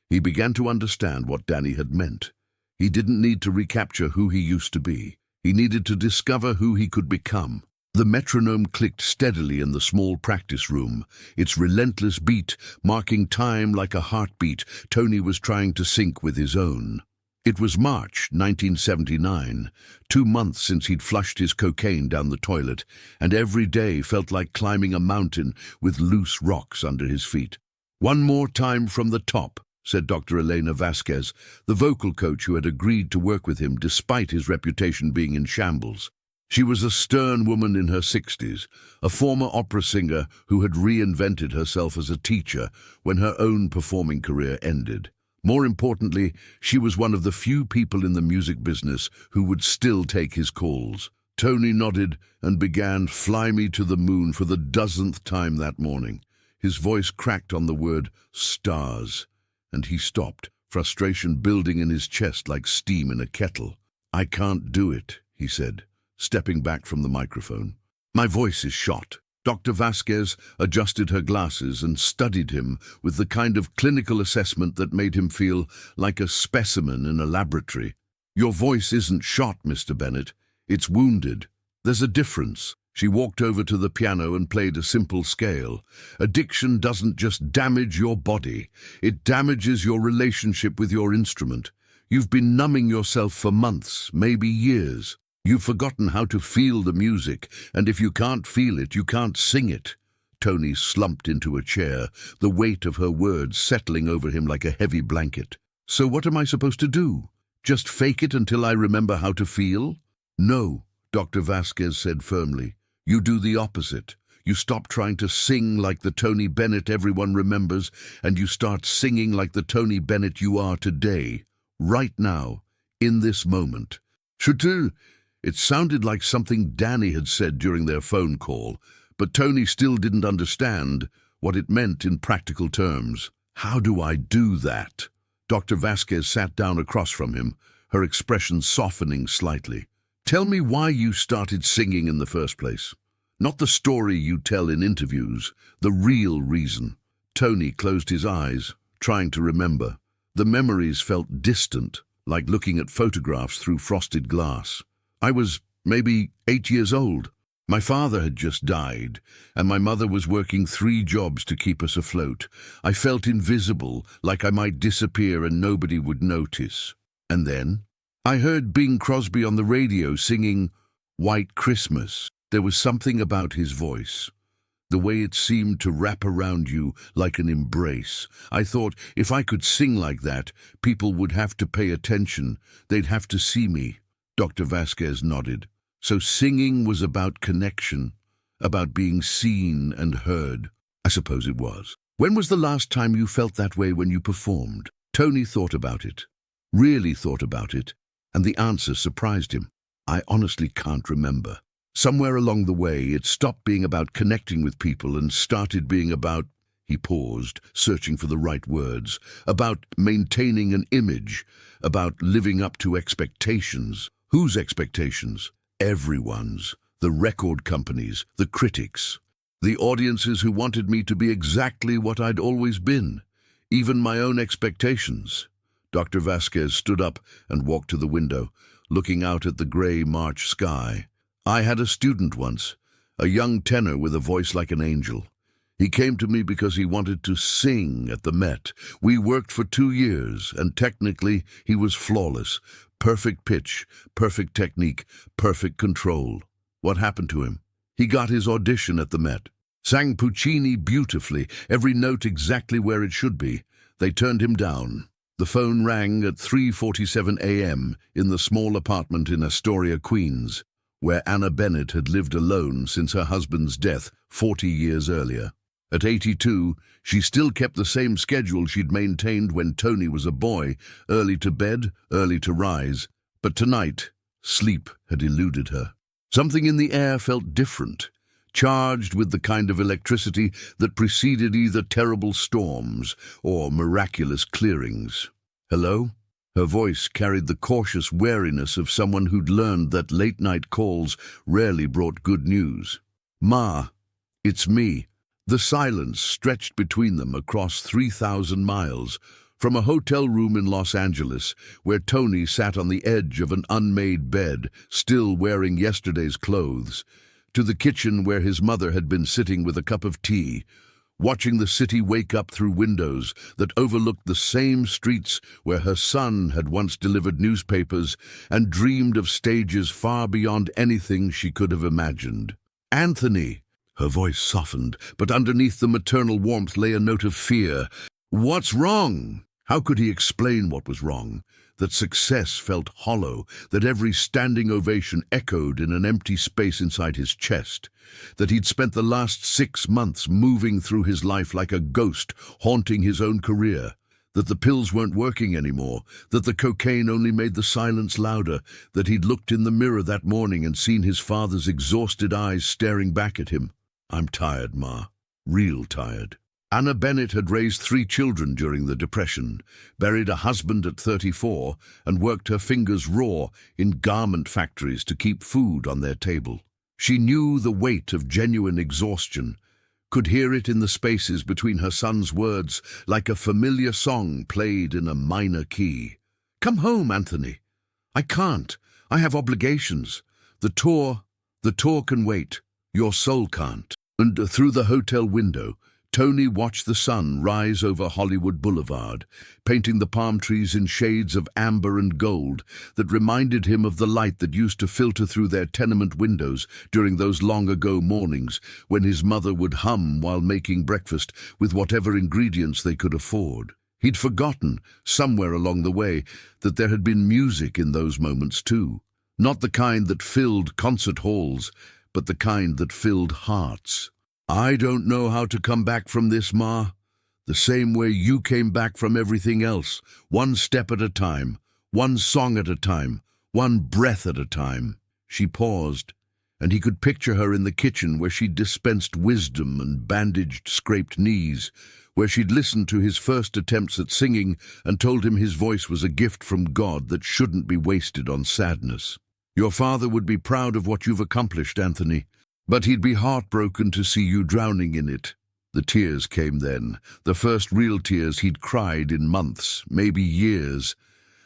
he began to understand what Danny had meant. He didn't need to recapture who he used to be. He needed to discover who he could become. The metronome clicked steadily in the small practice room, its relentless beat marking time like a heartbeat Tony was trying to sync with his own. It was March 1979, 2 months since he'd flushed his cocaine down the toilet, and every day felt like climbing a mountain with loose rocks under his feet. "One more time from the top," said Dr. Elena Vasquez, the vocal coach who had agreed to work with him despite his reputation being in shambles. She was a stern woman in her 60s, a former opera singer who had reinvented herself as a teacher when her own performing career ended. More importantly, she was one of the few people in the music business who would still take his calls. Tony nodded and began "Fly Me to the Moon" for the dozenth time that morning. His voice cracked on the word "stars," and he stopped, frustration building in his chest like steam in a kettle. "I can't do it," he said, stepping back from the microphone. "My voice is shot." Dr. Vasquez adjusted her glasses and studied him with the kind of clinical assessment that made him feel like a specimen in a laboratory. "Your voice isn't shot, Mr. Bennett. It's wounded. There's a difference." She walked over to the piano and played a simple scale. "Addiction doesn't just damage your body. It damages your relationship with your instrument. You've been numbing yourself for months, maybe years. You've forgotten how to feel the music, and if you can't feel it, you can't sing it." Tony slumped into a chair, the weight of her words settling over him like a heavy blanket. "So what am I supposed to do? Just fake it until I remember how to feel?" "No," Dr. Vasquez said firmly. "You do the opposite. You stop trying to sing like the Tony Bennett everyone remembers, and you start singing like the Tony Bennett you are today, right now, in this moment." "Should It sounded like something Danny had said during their phone call, but Tony still didn't understand what it meant in practical terms. "How do I do that?" Dr. Vasquez sat down across from him, her expression softening slightly. "Tell me why you started singing in the first place. Not the story you tell in interviews, the real reason." Tony closed his eyes, trying to remember. The memories felt distant, like looking at photographs through frosted glass. "I was maybe 8 years old. My father had just died, and my mother was working 3 jobs to keep us afloat. I felt invisible, like I might disappear and nobody would notice. And then I heard Bing Crosby on the radio singing White Christmas. There was something about his voice, the way it seemed to wrap around you like an embrace. I thought if I could sing like that, people would have to pay attention. They'd have to see me." Dr. Vasquez nodded. "So singing was about connection, about being seen and heard." "I suppose it was." "When was the last time you felt that way when you performed?" Tony thought about it, really thought about it. And the answer surprised him. I honestly can't remember. Somewhere along the way, it stopped being about connecting with people and started being about, he paused, searching for the right words, about maintaining an image, about living up to expectations. Whose expectations? Everyone's. The record companies, the critics, the audiences who wanted me to be exactly what I'd always been, even my own expectations. Dr. Vasquez stood up and walked to the window, looking out at the grey March sky. I had a student once, a young tenor with a voice like an angel. He came to me because he wanted to sing at the Met. We worked for 2 years, and technically he was flawless. Perfect pitch, perfect technique, perfect control. What happened to him? He got his audition at the Met. Sang Puccini beautifully, every note exactly where it should be. They turned him down. The phone rang at 3:47 a.m. in the small apartment in Astoria, Queens, where Anna Bennett had lived alone since her husband's death 40 years earlier. At 82, she still kept the same schedule she'd maintained when Tony was a boy, early to bed, early to rise. But tonight, sleep had eluded her. Something in the air felt different, charged with the kind of electricity that preceded either terrible storms or miraculous clearings. Hello? Her voice carried the cautious wariness of someone who'd learned that late-night calls rarely brought good news. Ma, it's me. The silence stretched between them across 3,000 miles, from a hotel room in Los Angeles, where Tony sat on the edge of an unmade bed, still wearing yesterday's clothes, to the kitchen where his mother had been sitting with a cup of tea, watching the city wake up through windows that overlooked the same streets where her son had once delivered newspapers and dreamed of stages far beyond anything she could have imagined. Anthony! Her voice softened, but underneath the maternal warmth lay a note of fear. What's wrong? How could he explain what was wrong? That success felt hollow, that every standing ovation echoed in an empty space inside his chest, that he'd spent the last 6 months moving through his life like a ghost, haunting his own career, that the pills weren't working anymore, that the cocaine only made the silence louder, that he'd looked in the mirror that morning and seen his father's exhausted eyes staring back at him. I'm tired, Ma. Real tired. Anna Bennett had raised 3 children during the Depression, buried a husband at 34, and worked her fingers raw in garment factories to keep food on their table. She knew the weight of genuine exhaustion, could hear it in the spaces between her son's words like a familiar song played in a minor key. Come home, Anthony. I can't. I have obligations. The tour can wait. Your soul can't. And through the hotel window, Tony watched the sun rise over Hollywood Boulevard, painting the palm trees in shades of amber and gold that reminded him of the light that used to filter through their tenement windows during those long-ago mornings when his mother would hum while making breakfast with whatever ingredients they could afford. He'd forgotten, somewhere along the way, that there had been music in those moments too. Not the kind that filled concert halls, but the kind that filled hearts. I don't know how to come back from this, Ma. The same way you came back from everything else, one step at a time, one song at a time, one breath at a time. She paused, and he could picture her in the kitchen where she'd dispensed wisdom and bandaged scraped knees, where she'd listened to his first attempts at singing and told him his voice was a gift from God that shouldn't be wasted on sadness. Your father would be proud of what you've accomplished, Anthony, but he'd be heartbroken to see you drowning in it. The tears came then, the first real tears he'd cried in months, maybe years.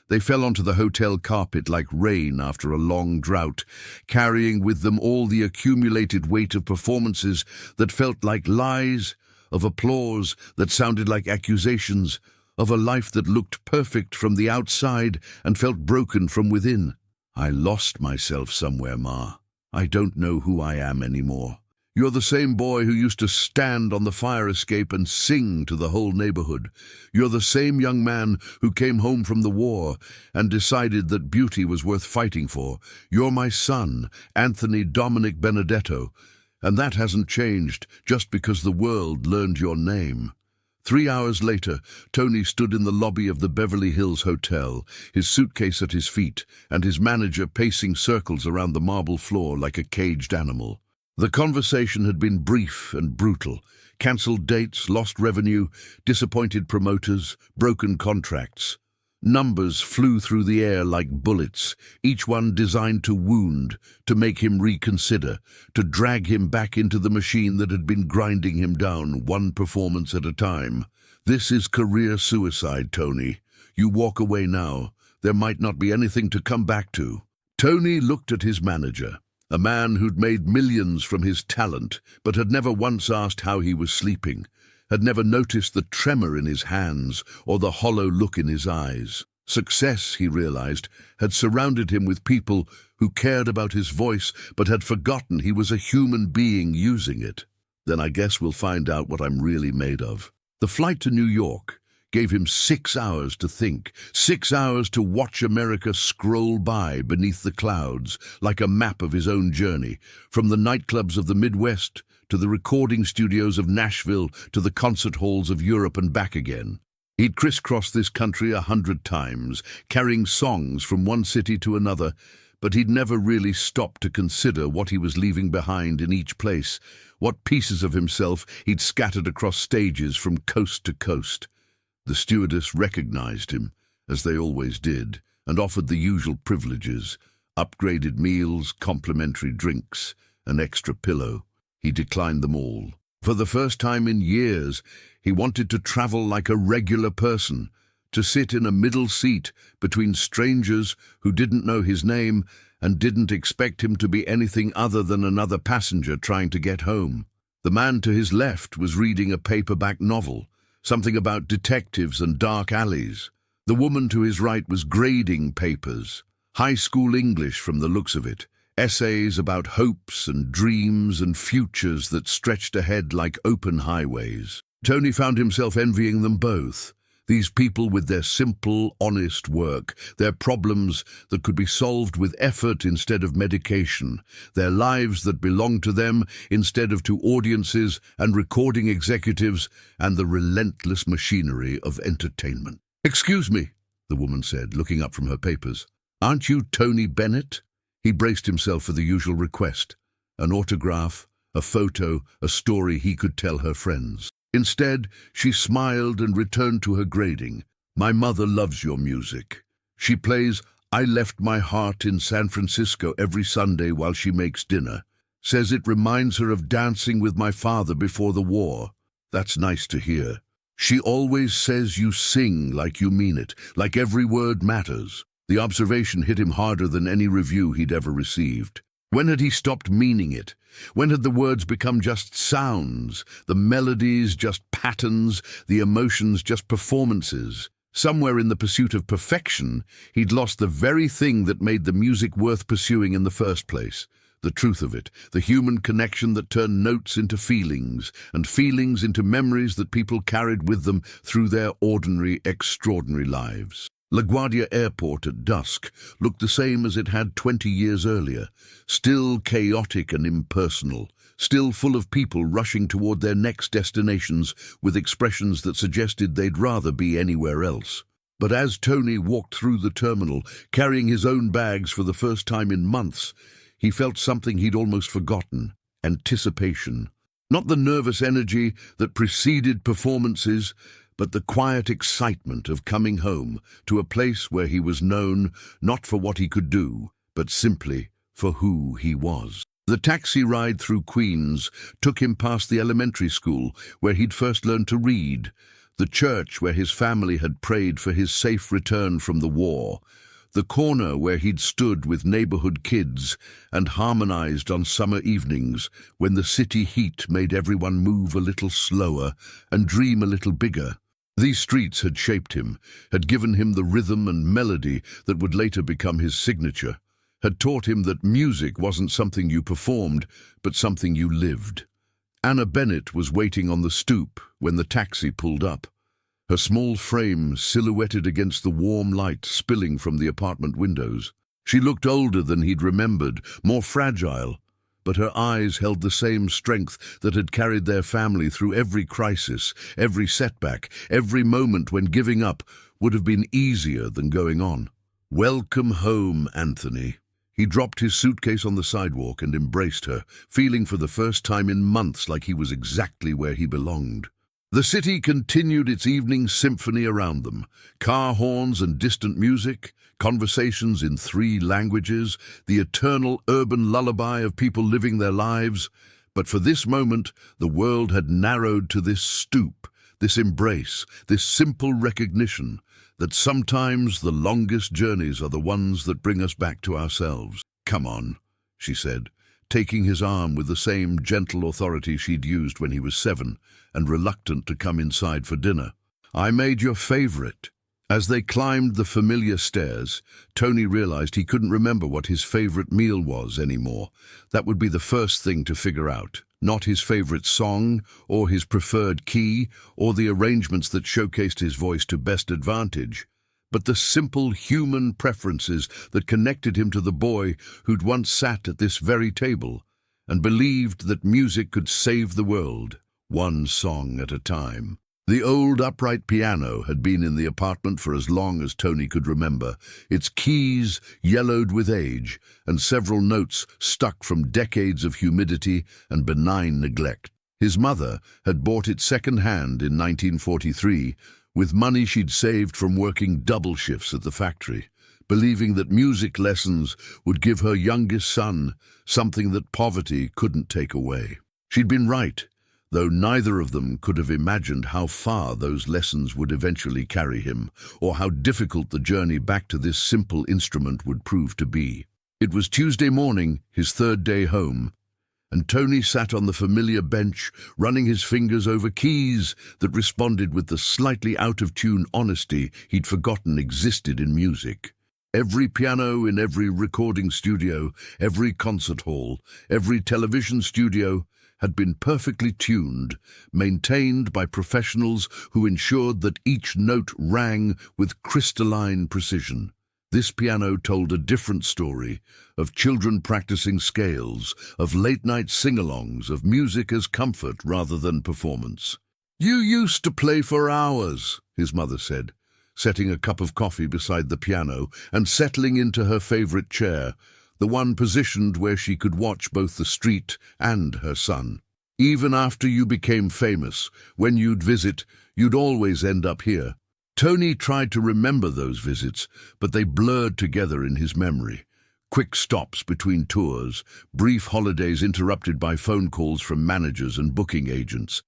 They fell onto the hotel carpet like rain after a long drought, carrying with them all the accumulated weight of performances that felt like lies, of applause that sounded like accusations, of a life that looked perfect from the outside and felt broken from within. I lost myself somewhere, Ma. I don't know who I am anymore. You're the same boy who used to stand on the fire escape and sing to the whole neighborhood. You're the same young man who came home from the war and decided that beauty was worth fighting for. You're my son, Anthony Dominic Benedetto, and that hasn't changed just because the world learned your name. 3 hours later, Tony stood in the lobby of the Beverly Hills Hotel, his suitcase at his feet, and his manager pacing circles around the marble floor like a caged animal. The conversation had been brief and brutal. Cancelled dates, lost revenue, disappointed promoters, broken contracts. Numbers flew through the air like bullets, each one designed to wound, to make him reconsider, to drag him back into the machine that had been grinding him down, one performance at a time. This is career suicide, Tony. You walk away now. There might not be anything to come back to. Tony looked at his manager, a man who'd made millions from his talent, but had never once asked how he was sleeping, had never noticed the tremor in his hands or the hollow look in his eyes. Success, he realized, had surrounded him with people who cared about his voice but had forgotten he was a human being using it. Then I guess we'll find out what I'm really made of. The flight to New York gave him 6 hours to think, 6 hours to watch America scroll by beneath the clouds like a map of his own journey, from the nightclubs of the Midwest to the recording studios of Nashville to the concert halls of Europe and back again. He'd crisscrossed this country 100 times, carrying songs from one city to another, but he'd never really stopped to consider what he was leaving behind in each place, what pieces of himself he'd scattered across stages from coast to coast. The stewardess recognized him, as they always did, and offered the usual privileges: upgraded meals, complimentary drinks, an extra pillow. He declined them all. For the first time in years, he wanted to travel like a regular person, to sit in a middle seat between strangers who didn't know his name and didn't expect him to be anything other than another passenger trying to get home. The man to his left was reading a paperback novel, something about detectives and dark alleys. The woman to his right was grading papers, high school English from the looks of it, essays about hopes and dreams and futures that stretched ahead like open highways. Tony found himself envying them both. These people with their simple, honest work, their problems that could be solved with effort instead of medication, their lives that belonged to them instead of to audiences and recording executives and the relentless machinery of entertainment. "Excuse me," the woman said, looking up from her papers. "Aren't you Tony Bennett?" He braced himself for the usual request: an autograph, a photo, a story he could tell her friends. Instead, she smiled and returned to her grading. "My mother loves your music. She plays 'I Left My Heart in San Francisco' every Sunday while she makes dinner. Says it reminds her of dancing with my father before the war." "That's nice to hear. She always says you sing like you mean it, like every word matters." The observation hit him harder than any review he'd ever received. When had he stopped meaning it? When had the words become just sounds, the melodies just patterns, the emotions just performances? Somewhere in the pursuit of perfection, he'd lost the very thing that made the music worth pursuing in the first place. The truth of it, the human connection that turned notes into feelings, and feelings into memories that people carried with them through their ordinary, extraordinary lives. LaGuardia Airport at dusk looked the same as it had 20 years earlier, still chaotic and impersonal, still full of people rushing toward their next destinations with expressions that suggested they'd rather be anywhere else. But as Tony walked through the terminal, carrying his own bags for the first time in months, he felt something he'd almost forgotten: anticipation. Not the nervous energy that preceded performances, but the quiet excitement of coming home to a place where he was known not for what he could do, but simply for who he was. The taxi ride through Queens took him past the elementary school where he'd first learned to read, the church where his family had prayed for his safe return from the war, the corner where he'd stood with neighborhood kids and harmonized on summer evenings when the city heat made everyone move a little slower and dream a little bigger. These streets had shaped him, had given him the rhythm and melody that would later become his signature, had taught him that music wasn't something you performed, but something you lived. Anna Bennett was waiting on the stoop when the taxi pulled up, her small frame silhouetted against the warm light spilling from the apartment windows. She looked older than he'd remembered, more fragile, but her eyes held the same strength that had carried their family through every crisis, every setback, every moment when giving up would have been easier than going on. "Welcome home, Anthony." He dropped his suitcase on the sidewalk and embraced her, feeling for the first time in months like he was exactly where he belonged. The city continued its evening symphony around them. Car horns and distant music, conversations in 3 languages, the eternal urban lullaby of people living their lives. But for this moment, the world had narrowed to this stoop, this embrace, this simple recognition that sometimes the longest journeys are the ones that bring us back to ourselves. "Come on," she said, taking his arm with the same gentle authority she'd used when he was 7, and reluctant to come inside for dinner. "I made your favorite." As they climbed the familiar stairs, Tony realized he couldn't remember what his favorite meal was anymore. That would be the first thing to figure out. Not his favorite song, or his preferred key, or the arrangements that showcased his voice to best advantage, but the simple human preferences that connected him to the boy who'd once sat at this very table and believed that music could save the world, one song at a time. The old upright piano had been in the apartment for as long as Tony could remember, its keys yellowed with age and several notes stuck from decades of humidity and benign neglect. His mother had bought it second-hand in 1943 with money she'd saved from working double shifts at the factory, believing that music lessons would give her youngest son something that poverty couldn't take away. She'd been right, though neither of them could have imagined how far those lessons would eventually carry him, or how difficult the journey back to this simple instrument would prove to be. It was Tuesday morning, his 3rd day home, and Tony sat on the familiar bench, running his fingers over keys that responded with the slightly out-of-tune honesty he'd forgotten existed in music. Every piano in every recording studio, every concert hall, every television studio had been perfectly tuned, maintained by professionals who ensured that each note rang with crystalline precision. This piano told a different story, of children practicing scales, of late-night sing-alongs, of music as comfort rather than performance. "You used to play for hours," his mother said, setting a cup of coffee beside the piano and settling into her favorite chair, the one positioned where she could watch both the street and her son. "Even after you became famous, when you'd visit, you'd always end up here." Tony tried to remember those visits, but they blurred together in his memory. Quick stops between tours, brief holidays interrupted by phone calls from managers and booking agents,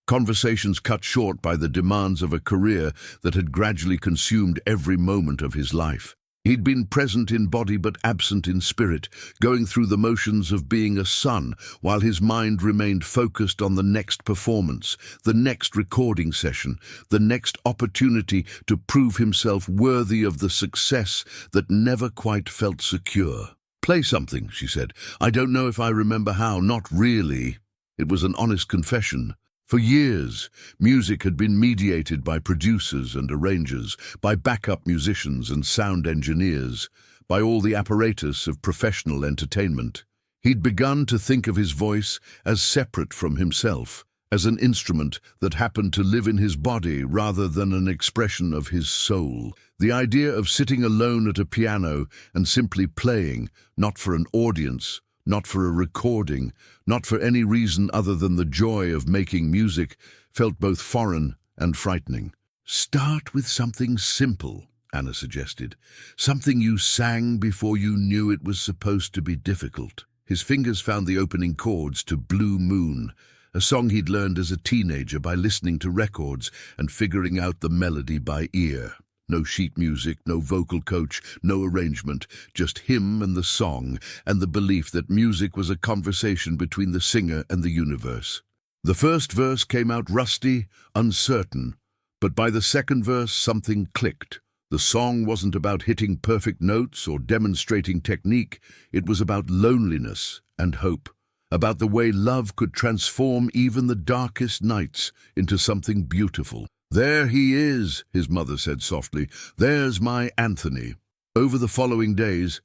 conversations cut short by the demands of a career that had gradually consumed every moment of his life. He'd been present in body but absent in spirit, going through the motions of being a son, while his mind remained focused on the next performance, the next recording session, the next opportunity to prove himself worthy of the success that never quite felt secure. "Play something," she said. "I don't know if I remember how, not really." It was an honest confession. For years, music had been mediated by producers and arrangers, by backup musicians and sound engineers, by all the apparatus of professional entertainment. He'd begun to think of his voice as separate from himself, as an instrument that happened to live in his body rather than an expression of his soul. The idea of sitting alone at a piano and simply playing, not for an audience, not for a recording, not for any reason other than the joy of making music, felt both foreign and frightening. "Start with something simple," Anna suggested. "Something you sang before you knew it was supposed to be difficult." His fingers found the opening chords to Blue Moon, a song he'd learned as a teenager by listening to records and figuring out the melody by ear. No sheet music, no vocal coach, no arrangement, just him and the song, and the belief that music was a conversation between the singer and the universe. The first verse came out rusty, uncertain, but by the second verse something clicked. The song wasn't about hitting perfect notes or demonstrating technique, it was about loneliness and hope, about the way love could transform even the darkest nights into something beautiful. "There he is," his mother said softly. "There's my Anthony." Over the following days,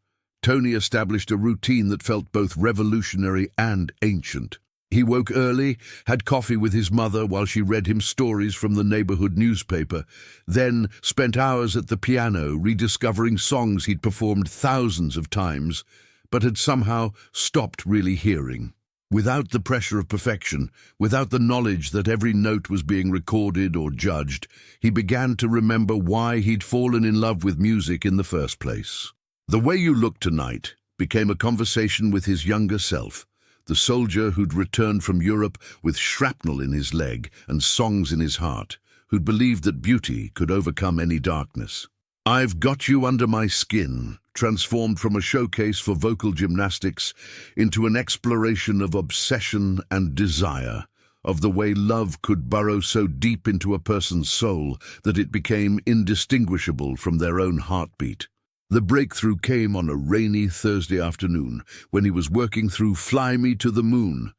Tony established a routine that felt both revolutionary and ancient. He woke early, had coffee with his mother while she read him stories from the neighborhood newspaper, then spent hours at the piano rediscovering songs he'd performed thousands of times, but had somehow stopped really hearing. Without the pressure of perfection, without the knowledge that every note was being recorded or judged, he began to remember why he'd fallen in love with music in the first place. "The Way You Look Tonight" became a conversation with his younger self, the soldier who'd returned from Europe with shrapnel in his leg and songs in his heart, who'd believed that beauty could overcome any darkness. "I've Got You Under My Skin" transformed from a showcase for vocal gymnastics into an exploration of obsession and desire, of the way love could burrow so deep into a person's soul that it became indistinguishable from their own heartbeat. The breakthrough came on a rainy Thursday afternoon when he was working through "Fly Me to the Moon."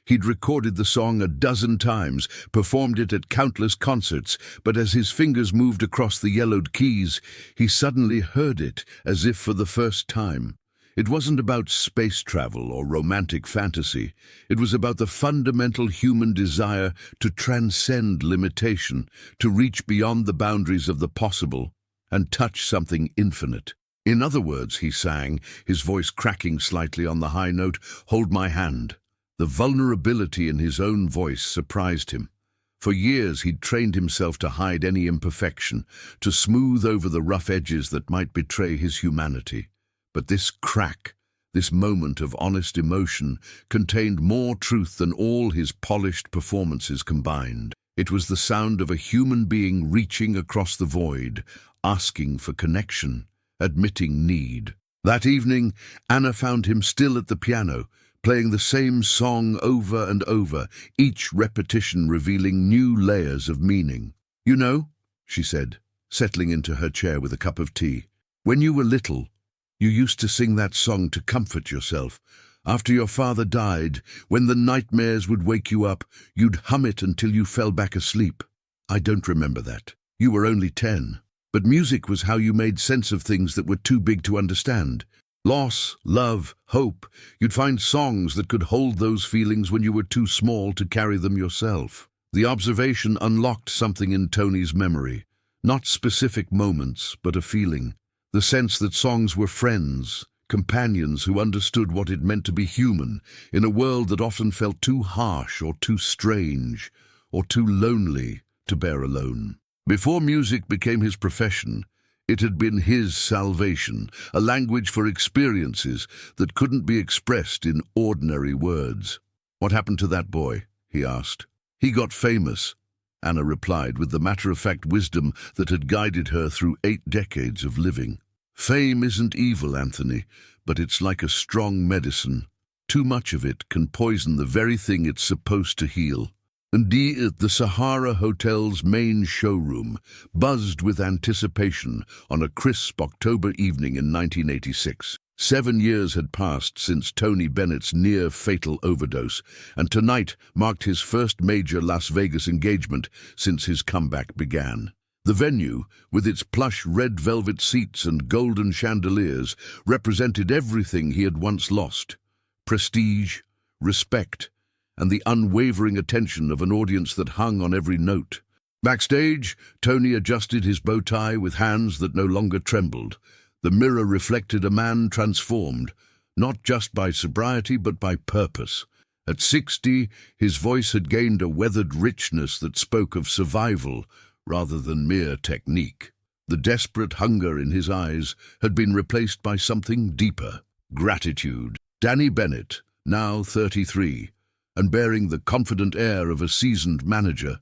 He'd recorded the song a dozen times, performed it at countless concerts, but as his fingers moved across the yellowed keys, he suddenly heard it as if for the first time. It wasn't about space travel or romantic fantasy. It was about the fundamental human desire to transcend limitation, to reach beyond the boundaries of the possible and touch something infinite. "In other words," he sang, his voice cracking slightly on the high note, "hold my hand." The vulnerability in his own voice surprised him. For years he'd trained himself to hide any imperfection, to smooth over the rough edges that might betray his humanity. But this crack, this moment of honest emotion, contained more truth than all his polished performances combined. It was the sound of a human being reaching across the void, asking for connection, admitting need. That evening, Anna found him still at the piano, playing the same song over and over, each repetition revealing new layers of meaning. "You know," she said, settling into her chair with a cup of tea, "when you were little, you used to sing that song to comfort yourself. After your father died, when the nightmares would wake you up, you'd hum it until you fell back asleep." "I don't remember that. You were only 10. But music was how you made sense of things that were too big to understand. Loss, love, hope. You'd find songs that could hold those feelings when you were too small to carry them yourself." The observation unlocked something in Tony's memory. Not specific moments, but a feeling. The sense that songs were friends, companions who understood what it meant to be human in a world that often felt too harsh or too strange or too lonely to bear alone. Before music became his profession, it had been his salvation, a language for experiences that couldn't be expressed in ordinary words. "What happened to that boy?" he asked. "He got famous," Anna replied with the matter-of-fact wisdom that had guided her through 8 decades of living. "Fame isn't evil, Anthony, but it's like a strong medicine. Too much of it can poison the very thing it's supposed to heal." Indeed, the Sahara Hotel's main showroom buzzed with anticipation on a crisp October evening in 1986. 7 years had passed since Tony Bennett's near-fatal overdose, and tonight marked his first major Las Vegas engagement since his comeback began. The venue, with its plush red velvet seats and golden chandeliers, represented everything he had once lost: prestige, respect, and the unwavering attention of an audience that hung on every note. Backstage, Tony adjusted his bow tie with hands that no longer trembled. The mirror reflected a man transformed, not just by sobriety but by purpose. At 60, his voice had gained a weathered richness that spoke of survival rather than mere technique. The desperate hunger in his eyes had been replaced by something deeper: gratitude. Tony Bennett, now 33, and bearing the confident air of a seasoned manager,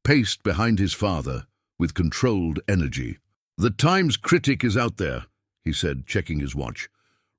paced behind his father with controlled energy. "The Times critic is out there," he said, checking his watch.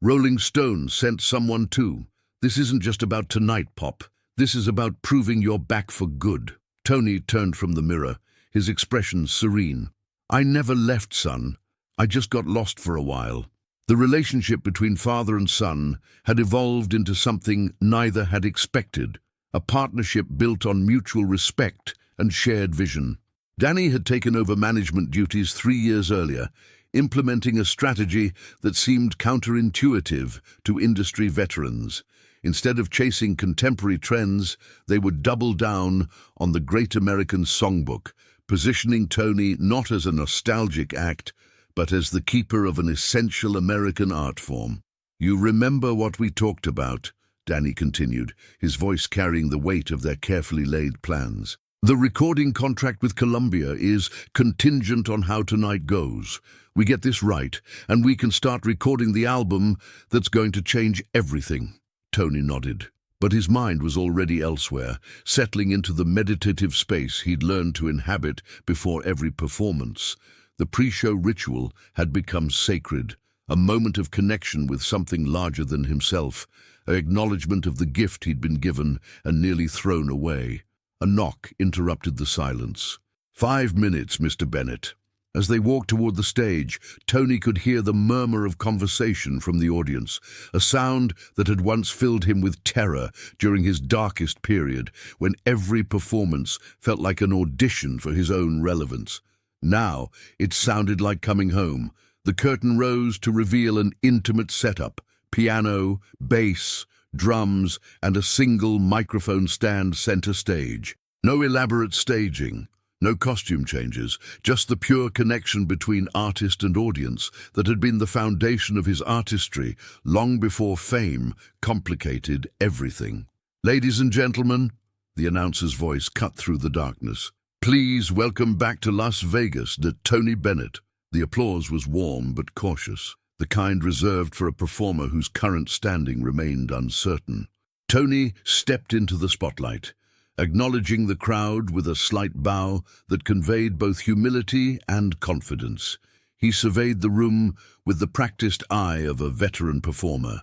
"Rolling Stone sent someone too. This isn't just about tonight, Pop. This is about proving you're back for good." Tony turned from the mirror, his expression serene. "I never left, son. I just got lost for a while." The relationship between father and son had evolved into something neither had expected, a partnership built on mutual respect and shared vision. Danny had taken over management duties 3 years earlier, implementing a strategy that seemed counterintuitive to industry veterans. Instead of chasing contemporary trends, they would double down on the Great American Songbook, positioning Tony not as a nostalgic act, but as the keeper of an essential American art form. "You remember what we talked about," Danny continued, his voice carrying the weight of their carefully laid plans. "The recording contract with Columbia is contingent on how tonight goes. We get this right, and we can start recording the album that's going to change everything." Tony nodded, but his mind was already elsewhere, settling into the meditative space he'd learned to inhabit before every performance. The pre-show ritual had become sacred, a moment of connection with something larger than himself, an acknowledgement of the gift he'd been given and nearly thrown away. A knock interrupted the silence. "5 minutes, Mr. Bennett." As they walked toward the stage, Tony could hear the murmur of conversation from the audience, a sound that had once filled him with terror during his darkest period, when every performance felt like an audition for his own relevance. Now it sounded like coming home. The curtain rose to reveal an intimate setup: piano, bass, drums, and a single microphone stand center stage. No elaborate staging, no costume changes, just the pure connection between artist and audience that had been the foundation of his artistry long before fame complicated everything. "Ladies and gentlemen," the announcer's voice cut through the darkness, "please welcome back to Las Vegas the Tony Bennett." The applause was warm but cautious, the kind reserved for a performer whose current standing remained uncertain. Tony stepped into the spotlight, acknowledging the crowd with a slight bow that conveyed both humility and confidence. He surveyed the room with the practiced eye of a veteran performer,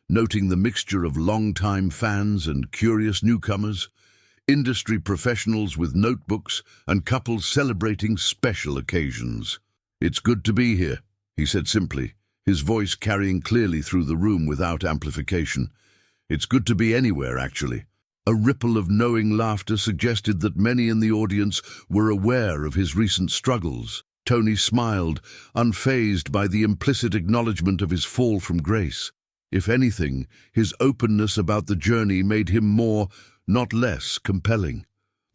noting the mixture of long-time fans and curious newcomers, industry professionals with notebooks, and couples celebrating special occasions. "It's good to be here," he said simply, his voice carrying clearly through the room without amplification. "It's good to be anywhere, actually." A ripple of knowing laughter suggested that many in the audience were aware of his recent struggles. Tony smiled, unfazed by the implicit acknowledgement of his fall from grace. If anything, his openness about the journey made him more, not less, compelling.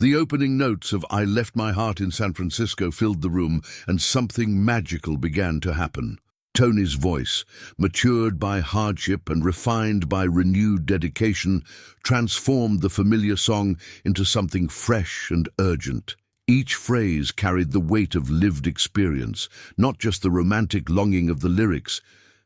The opening notes of "I Left My Heart in San Francisco" filled the room, and something magical began to happen. Tony's voice, matured by hardship and refined by renewed dedication, transformed the familiar song into something fresh and urgent. Each phrase carried the weight of lived experience, not just the romantic longing of the lyrics,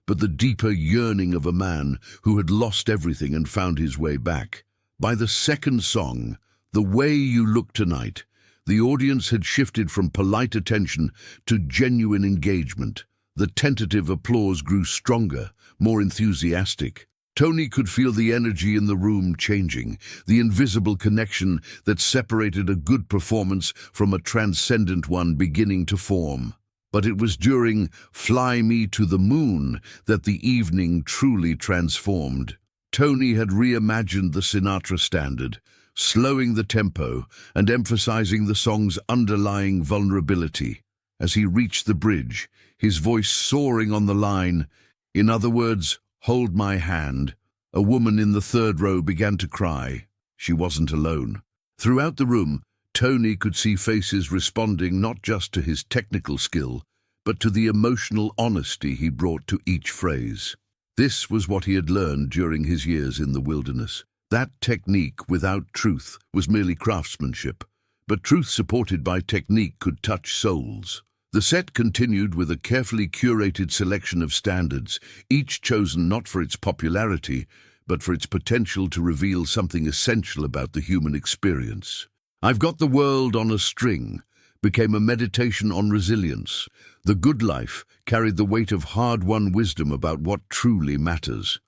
but the deeper yearning of a man who had lost everything and found his way back. By the second song, "The Way You Look Tonight," the audience had shifted from polite attention to genuine engagement. The tentative applause grew stronger, more enthusiastic. Tony could feel the energy in the room changing, the invisible connection that separated a good performance from a transcendent one beginning to form. But it was during "Fly Me to the Moon" that the evening truly transformed. Tony had reimagined the Sinatra standard, slowing the tempo and emphasizing the song's underlying vulnerability. As he reached the bridge, his voice soaring on the line, "In other words, hold my hand," a woman in the third row began to cry. She wasn't alone. Throughout the room, Tony could see faces responding not just to his technical skill, but to the emotional honesty he brought to each phrase. This was what he had learned during his years in the wilderness. That technique without truth was merely craftsmanship, but truth supported by technique could touch souls. The set continued with a carefully curated selection of standards, each chosen not for its popularity, but for its potential to reveal something essential about the human experience. "I've Got the World on a String" became a meditation on resilience. "The Good Life" carried the weight of hard-won wisdom about what truly matters.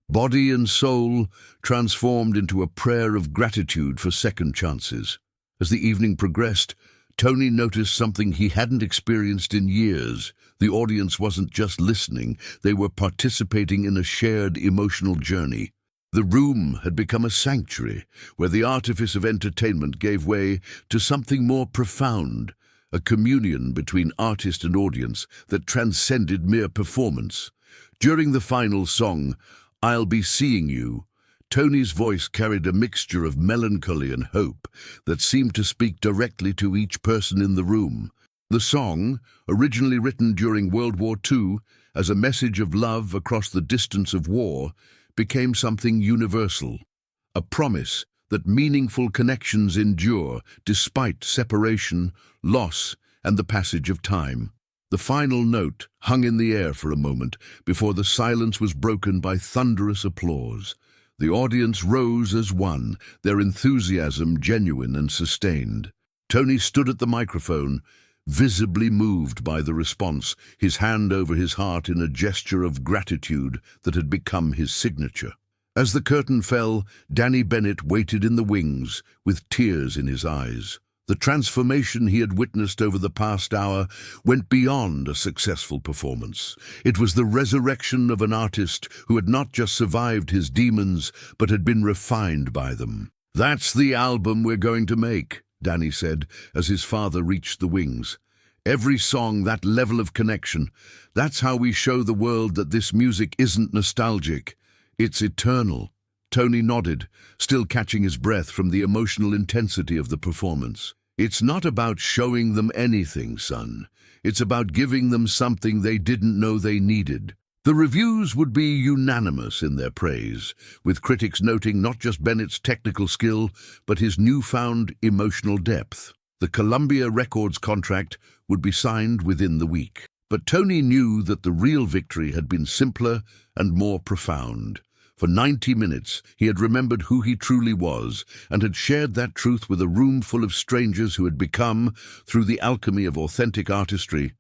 "Body and Soul" transformed into a prayer of gratitude for second chances. As the evening progressed, Tony noticed something he hadn't experienced in years. The audience wasn't just listening, they were participating in a shared emotional journey. The room had become a sanctuary, where the artifice of entertainment gave way to something more profound, a communion between artist and audience that transcended mere performance. During the final song, "I'll Be Seeing You," Tony's voice carried a mixture of melancholy and hope that seemed to speak directly to each person in the room. The song, originally written during World War II as a message of love across the distance of war, became something universal, a promise that meaningful connections endure despite separation, loss, and the passage of time. The final note hung in the air for a moment before the silence was broken by thunderous applause. The audience rose as one, their enthusiasm genuine and sustained. Tony stood at the microphone, visibly moved by the response, his hand over his heart in a gesture of gratitude that had become his signature. As the curtain fell, Tony Bennett waited in the wings, with tears in his eyes. The transformation he had witnessed over the past hour went beyond a successful performance. It was the resurrection of an artist who had not just survived his demons, but had been refined by them. "That's the album we're going to make," Tony said, as his father reached the wings. "Every song, that level of connection. That's how we show the world that this music isn't nostalgic. It's eternal." Tony nodded, still catching his breath from the emotional intensity of the performance. "It's not about showing them anything, son. It's about giving them something they didn't know they needed." The reviews would be unanimous in their praise, with critics noting not just Bennett's technical skill, but his newfound emotional depth. The Columbia Records contract would be signed within the week. But Tony knew that the real victory had been simpler and more profound. For 90 minutes, he had remembered who he truly was and had shared that truth with a room full of strangers who had become, through the alchemy of authentic artistry,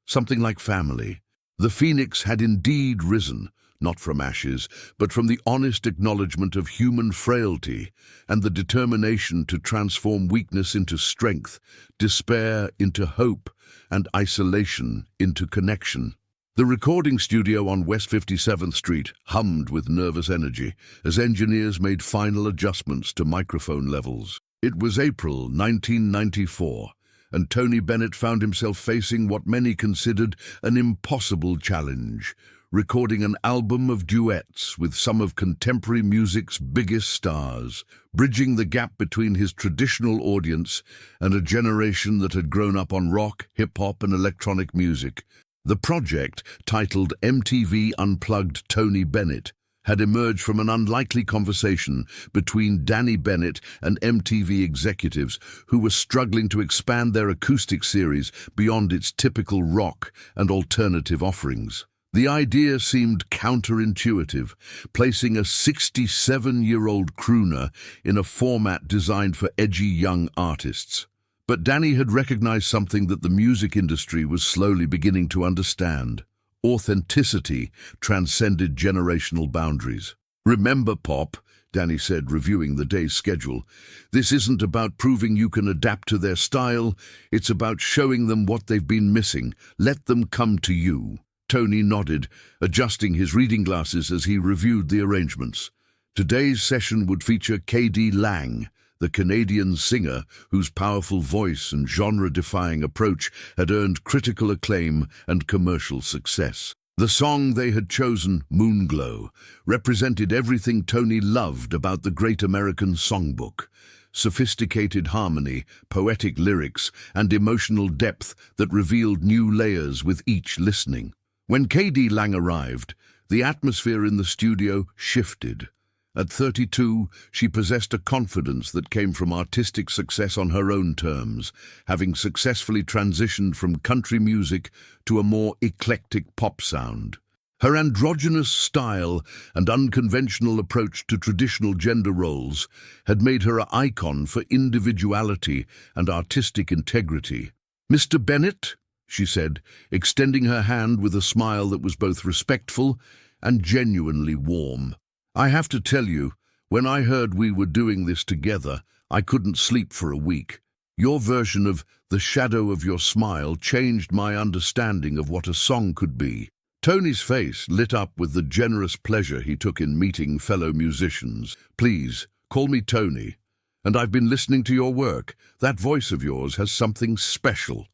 something like family. The phoenix had indeed risen, not from ashes, but from the honest acknowledgement of human frailty and the determination to transform weakness into strength, despair into hope, and isolation into connection. The recording studio on West 57th Street hummed with nervous energy as engineers made final adjustments to microphone levels. It was April 1994, and Tony Bennett found himself facing what many considered an impossible challenge: recording an album of duets with some of contemporary music's biggest stars, bridging the gap between his traditional audience and a generation that had grown up on rock, hip-hop, and electronic music. The project, titled MTV Unplugged Tony Bennett, had emerged from an unlikely conversation between Tony Bennett and MTV executives who were struggling to expand their acoustic series beyond its typical rock and alternative offerings. The idea seemed counterintuitive, placing a 67-year-old crooner in a format designed for edgy young artists. But Tony had recognized something that the music industry was slowly beginning to understand. Authenticity transcended generational boundaries. "Remember, Pop," Tony said, reviewing the day's schedule, "this isn't about proving you can adapt to their style. It's about showing them what they've been missing. Let them come to you." Tony nodded, adjusting his reading glasses as he reviewed the arrangements. Today's session would feature K.D. Lang, the Canadian singer whose powerful voice and genre-defying approach had earned critical acclaim and commercial success. The song they had chosen, "Moonglow," represented everything Tony loved about the Great American Songbook: sophisticated harmony, poetic lyrics, and emotional depth that revealed new layers with each listening. When K.D. Lang arrived, the atmosphere in the studio shifted. At 32, she possessed a confidence that came from artistic success on her own terms, having successfully transitioned from country music to a more eclectic pop sound. Her androgynous style and unconventional approach to traditional gender roles had made her an icon for individuality and artistic integrity. "Mr. Bennett," she said, extending her hand with a smile that was both respectful and genuinely warm. "I have to tell you, when I heard we were doing this together, I couldn't sleep for a week. Your version of The Shadow of Your Smile changed my understanding of what a song could be." Tony's face lit up with the generous pleasure he took in meeting fellow musicians. "Please, call me Tony. And I've been listening to your work. That voice of yours has something special."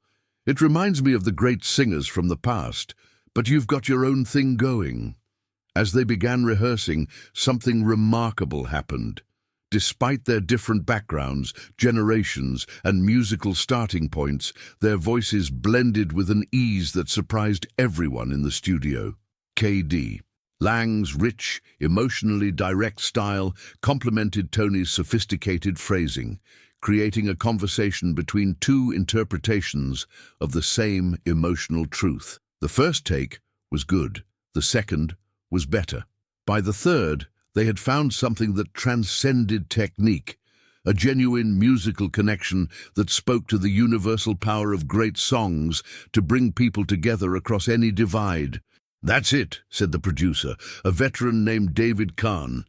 It reminds me of the great singers from the past, but you've got your own thing going." As they began rehearsing, something remarkable happened. Despite their different backgrounds, generations, and musical starting points, their voices blended with an ease that surprised everyone in the studio. K.D. Lang's rich, emotionally direct style complemented Tony's sophisticated phrasing, creating a conversation between two interpretations of the same emotional truth. The first take was good, the second was better. By the third, they had found something that transcended technique, a genuine musical connection that spoke to the universal power of great songs to bring people together across any divide. "That's it," said the producer, a veteran named David Kahn,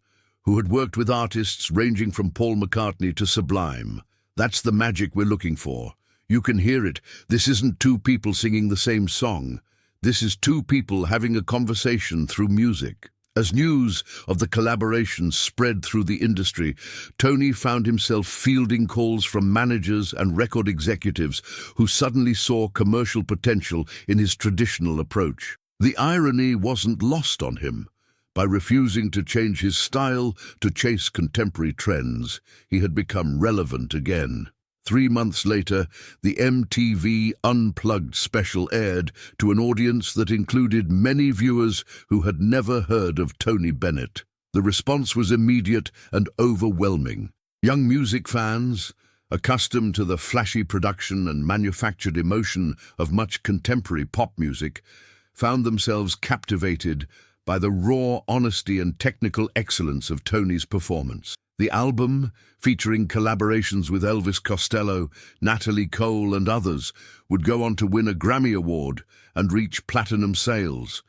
who had worked with artists ranging from Paul McCartney to Sublime. "That's the magic we're looking for. You can hear it. This isn't two people singing the same song. This is two people having a conversation through music." As news of the collaboration spread through the industry, Tony found himself fielding calls from managers and record executives who suddenly saw commercial potential in his traditional approach. The irony wasn't lost on him. By refusing to change his style to chase contemporary trends, he had become relevant again. 3 months later, the MTV Unplugged special aired to an audience that included many viewers who had never heard of Tony Bennett. The response was immediate and overwhelming. Young music fans, accustomed to the flashy production and manufactured emotion of much contemporary pop music, found themselves captivated by the raw honesty and technical excellence of Tony's performance. The album, featuring collaborations with Elvis Costello, Natalie Cole and others, would go on to win a Grammy Award and reach platinum sales,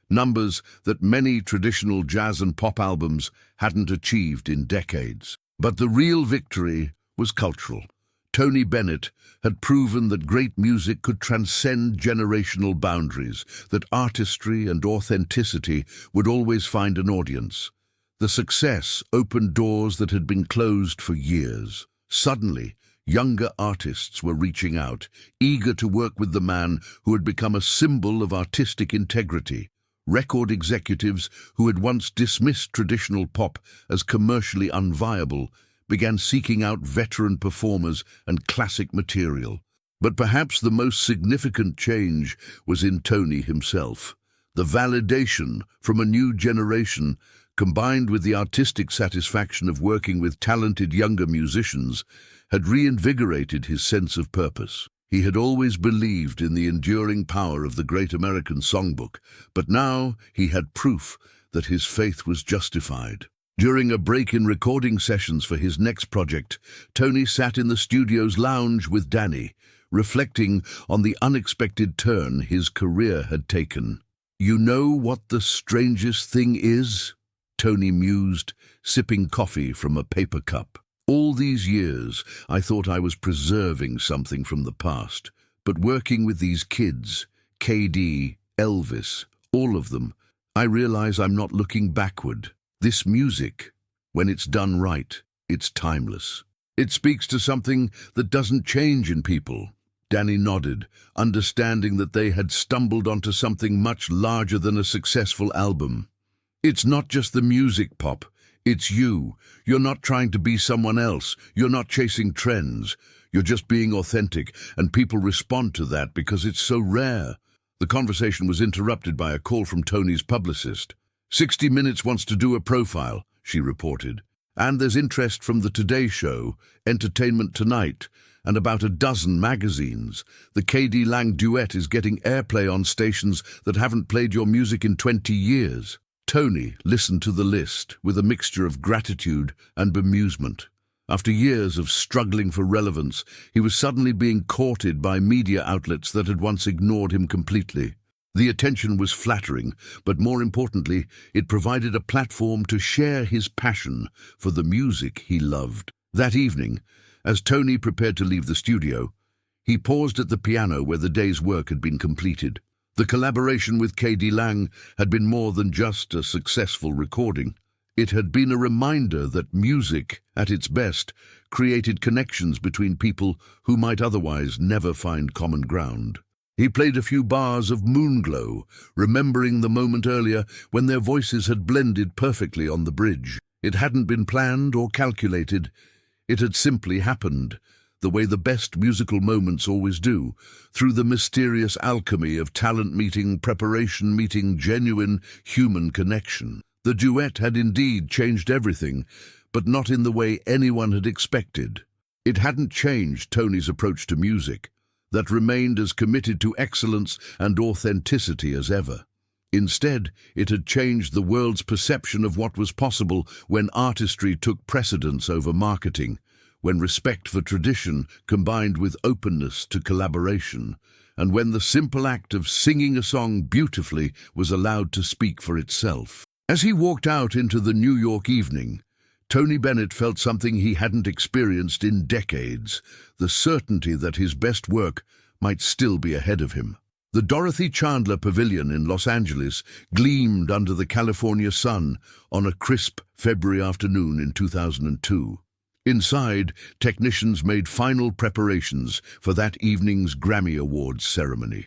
numbers that many traditional jazz and pop albums hadn't achieved in decades. But the real victory was cultural. Tony Bennett had proven that great music could transcend generational boundaries, that artistry and authenticity would always find an audience. The success opened doors that had been closed for years. Suddenly, younger artists were reaching out, eager to work with the man who had become a symbol of artistic integrity. Record executives who had once dismissed traditional pop as commercially unviable began seeking out veteran performers and classic material. But perhaps the most significant change was in Tony himself. The validation from a new generation, combined with the artistic satisfaction of working with talented younger musicians, had reinvigorated his sense of purpose. He had always believed in the enduring power of the Great American Songbook, but now he had proof that his faith was justified. During a break in recording sessions for his next project, Tony sat in the studio's lounge with Danny, reflecting on the unexpected turn his career had taken. "You know what the strangest thing is?" Tony mused, sipping coffee from a paper cup. "All these years, I thought I was preserving something from the past, but working with these kids, KD, Elvis, all of them, I realize I'm not looking backward. This music, when it's done right, it's timeless. It speaks to something that doesn't change in people." Danny nodded, understanding that they had stumbled onto something much larger than a successful album. "It's not just the music, Pop. It's you. You're not trying to be someone else. You're not chasing trends. You're just being authentic, and people respond to that because it's so rare." The conversation was interrupted by a call from Tony's publicist. 60 Minutes wants to do a profile," she reported. "And there's interest from The Today Show, Entertainment Tonight, and about a dozen magazines. The K.D. Lang duet is getting airplay on stations that haven't played your music in 20 years. Tony listened to the list with a mixture of gratitude and bemusement. After years of struggling for relevance, he was suddenly being courted by media outlets that had once ignored him completely. The attention was flattering, but more importantly, it provided a platform to share his passion for the music he loved. That evening, as Tony prepared to leave the studio, he paused at the piano where the day's work had been completed. The collaboration with K.D. Lang had been more than just a successful recording. It had been a reminder that music, at its best, created connections between people who might otherwise never find common ground. He played a few bars of Moonglow, remembering the moment earlier when their voices had blended perfectly on the bridge. It hadn't been planned or calculated. It had simply happened, the way the best musical moments always do, through the mysterious alchemy of talent meeting, preparation meeting, genuine human connection. The duet had indeed changed everything, but not in the way anyone had expected. It hadn't changed Tony's approach to music, that remained as committed to excellence and authenticity as ever. Instead, it had changed the world's perception of what was possible when artistry took precedence over marketing, when respect for tradition combined with openness to collaboration, and when the simple act of singing a song beautifully was allowed to speak for itself. As he walked out into the New York evening, Tony Bennett felt something he hadn't experienced in decades, the certainty that his best work might still be ahead of him. The Dorothy Chandler Pavilion in Los Angeles gleamed under the California sun on a crisp February afternoon in 2002. Inside, technicians made final preparations for that evening's Grammy Awards ceremony,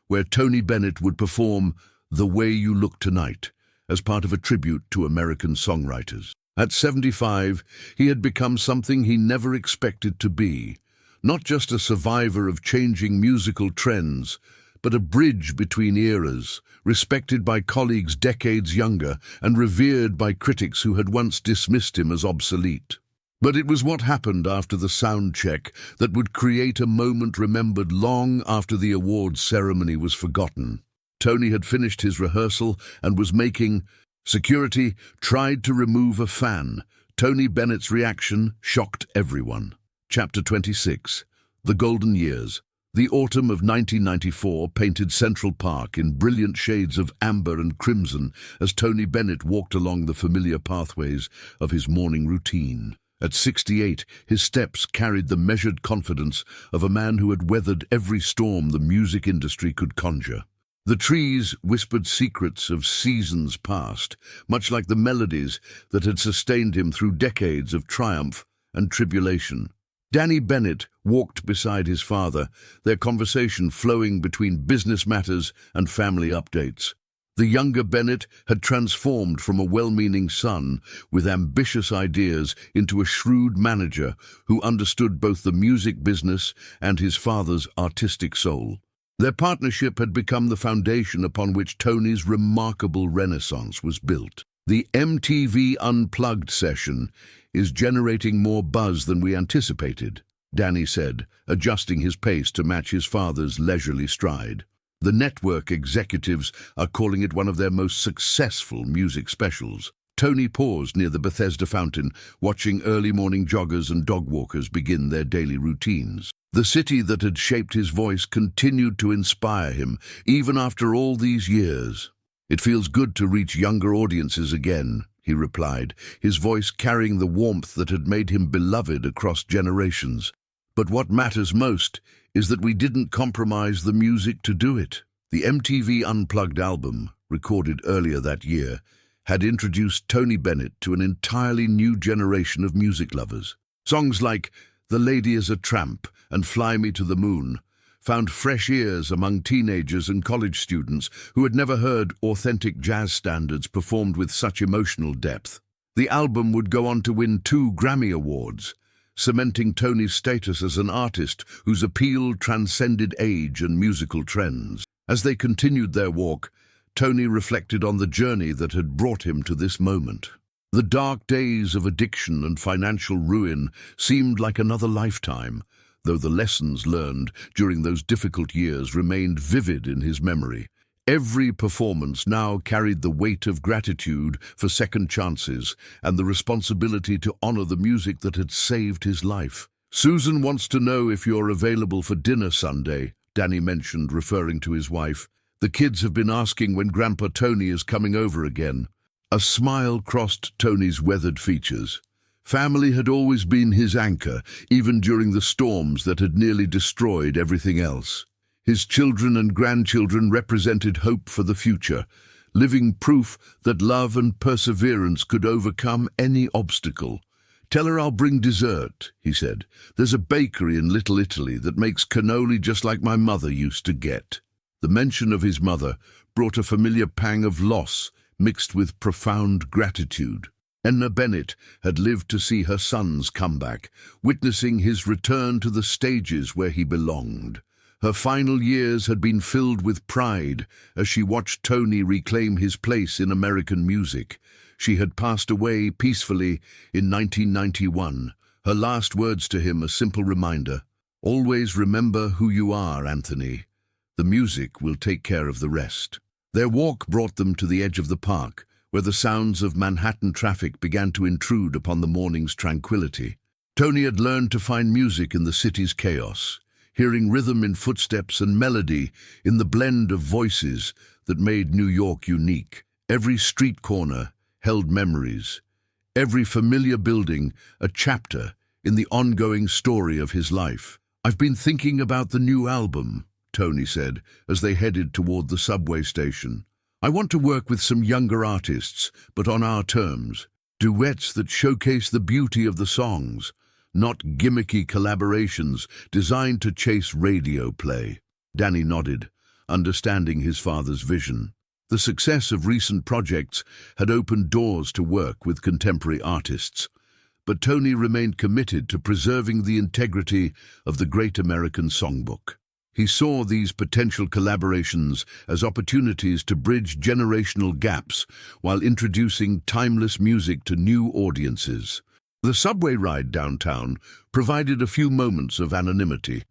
where Tony Bennett would perform The Way You Look Tonight as part of a tribute to American songwriters. At 75, he had become something he never expected to be, not just a survivor of changing musical trends, but a bridge between eras, respected by colleagues decades younger and revered by critics who had once dismissed him as obsolete. But it was what happened after the sound check that would create a moment remembered long after the awards ceremony was forgotten. Tony had finished his rehearsal and was making... Security tried to remove a fan. Tony Bennett's reaction shocked everyone. Chapter 26. The Golden Years. The autumn of 1994 painted Central Park in brilliant shades of amber and crimson as Tony Bennett walked along the familiar pathways of his morning routine. At 68, his steps carried the measured confidence of a man who had weathered every storm the music industry could conjure. The trees whispered secrets of seasons past, much like the melodies that had sustained him through decades of triumph and tribulation. Danny Bennett walked beside his father, their conversation flowing between business matters and family updates. The younger Bennett had transformed from a well-meaning son with ambitious ideas into a shrewd manager who understood both the music business and his father's artistic soul. Their partnership had become the foundation upon which Tony's remarkable renaissance was built. The MTV Unplugged session is generating more buzz than we anticipated, Danny said, adjusting his pace to match his father's leisurely stride. The network executives are calling it one of their most successful music specials. Tony paused near the Bethesda fountain, watching early morning joggers and dog walkers begin their daily routines. The city that had shaped his voice continued to inspire him, even after all these years. "It feels good to reach younger audiences again," he replied, his voice carrying the warmth that had made him beloved across generations. "But what matters most is that we didn't compromise the music to do it." The MTV Unplugged album, recorded earlier that year, had introduced Tony Bennett to an entirely new generation of music lovers. Songs like The Lady is a Tramp and Fly Me to the Moon found fresh ears among teenagers and college students who had never heard authentic jazz standards performed with such emotional depth. The album would go on to win 2 Grammy Awards, cementing Tony's status as an artist whose appeal transcended age and musical trends. As they continued their walk, Tony reflected on the journey that had brought him to this moment. The dark days of addiction and financial ruin seemed like another lifetime, though the lessons learned during those difficult years remained vivid in his memory. Every performance now carried the weight of gratitude for second chances and the responsibility to honor the music that had saved his life. "Susan wants to know if you're available for dinner Sunday," Danny mentioned, referring to his wife. "The kids have been asking when Grandpa Tony is coming over again." A smile crossed Tony's weathered features. Family had always been his anchor, even during the storms that had nearly destroyed everything else. His children and grandchildren represented hope for the future, living proof that love and perseverance could overcome any obstacle. "Tell her I'll bring dessert," he said. "There's a bakery in Little Italy that makes cannoli just like my mother used to get." The mention of his mother brought a familiar pang of loss mixed with profound gratitude. Tony Bennett had lived to see her son's comeback, witnessing his return to the stages where he belonged. Her final years had been filled with pride as she watched Tony reclaim his place in American music. She had passed away peacefully in 1991, her last words to him a simple reminder: "Always remember who you are, Anthony. The music will take care of the rest." Their walk brought them to the edge of the park, where the sounds of Manhattan traffic began to intrude upon the morning's tranquility. Tony had learned to find music in the city's chaos, hearing rhythm in footsteps and melody in the blend of voices that made New York unique. Every street corner held memories, every familiar building a chapter in the ongoing story of his life. "I've been thinking about the new album," Tony said as they headed toward the subway station. "I want to work with some younger artists, but on our terms. Duets that showcase the beauty of the songs, not gimmicky collaborations designed to chase radio play." Danny nodded, understanding his father's vision. The success of recent projects had opened doors to work with contemporary artists, but Tony remained committed to preserving the integrity of the Great American Songbook. He saw these potential collaborations as opportunities to bridge generational gaps while introducing timeless music to new audiences. The subway ride downtown provided a few moments of anonymity,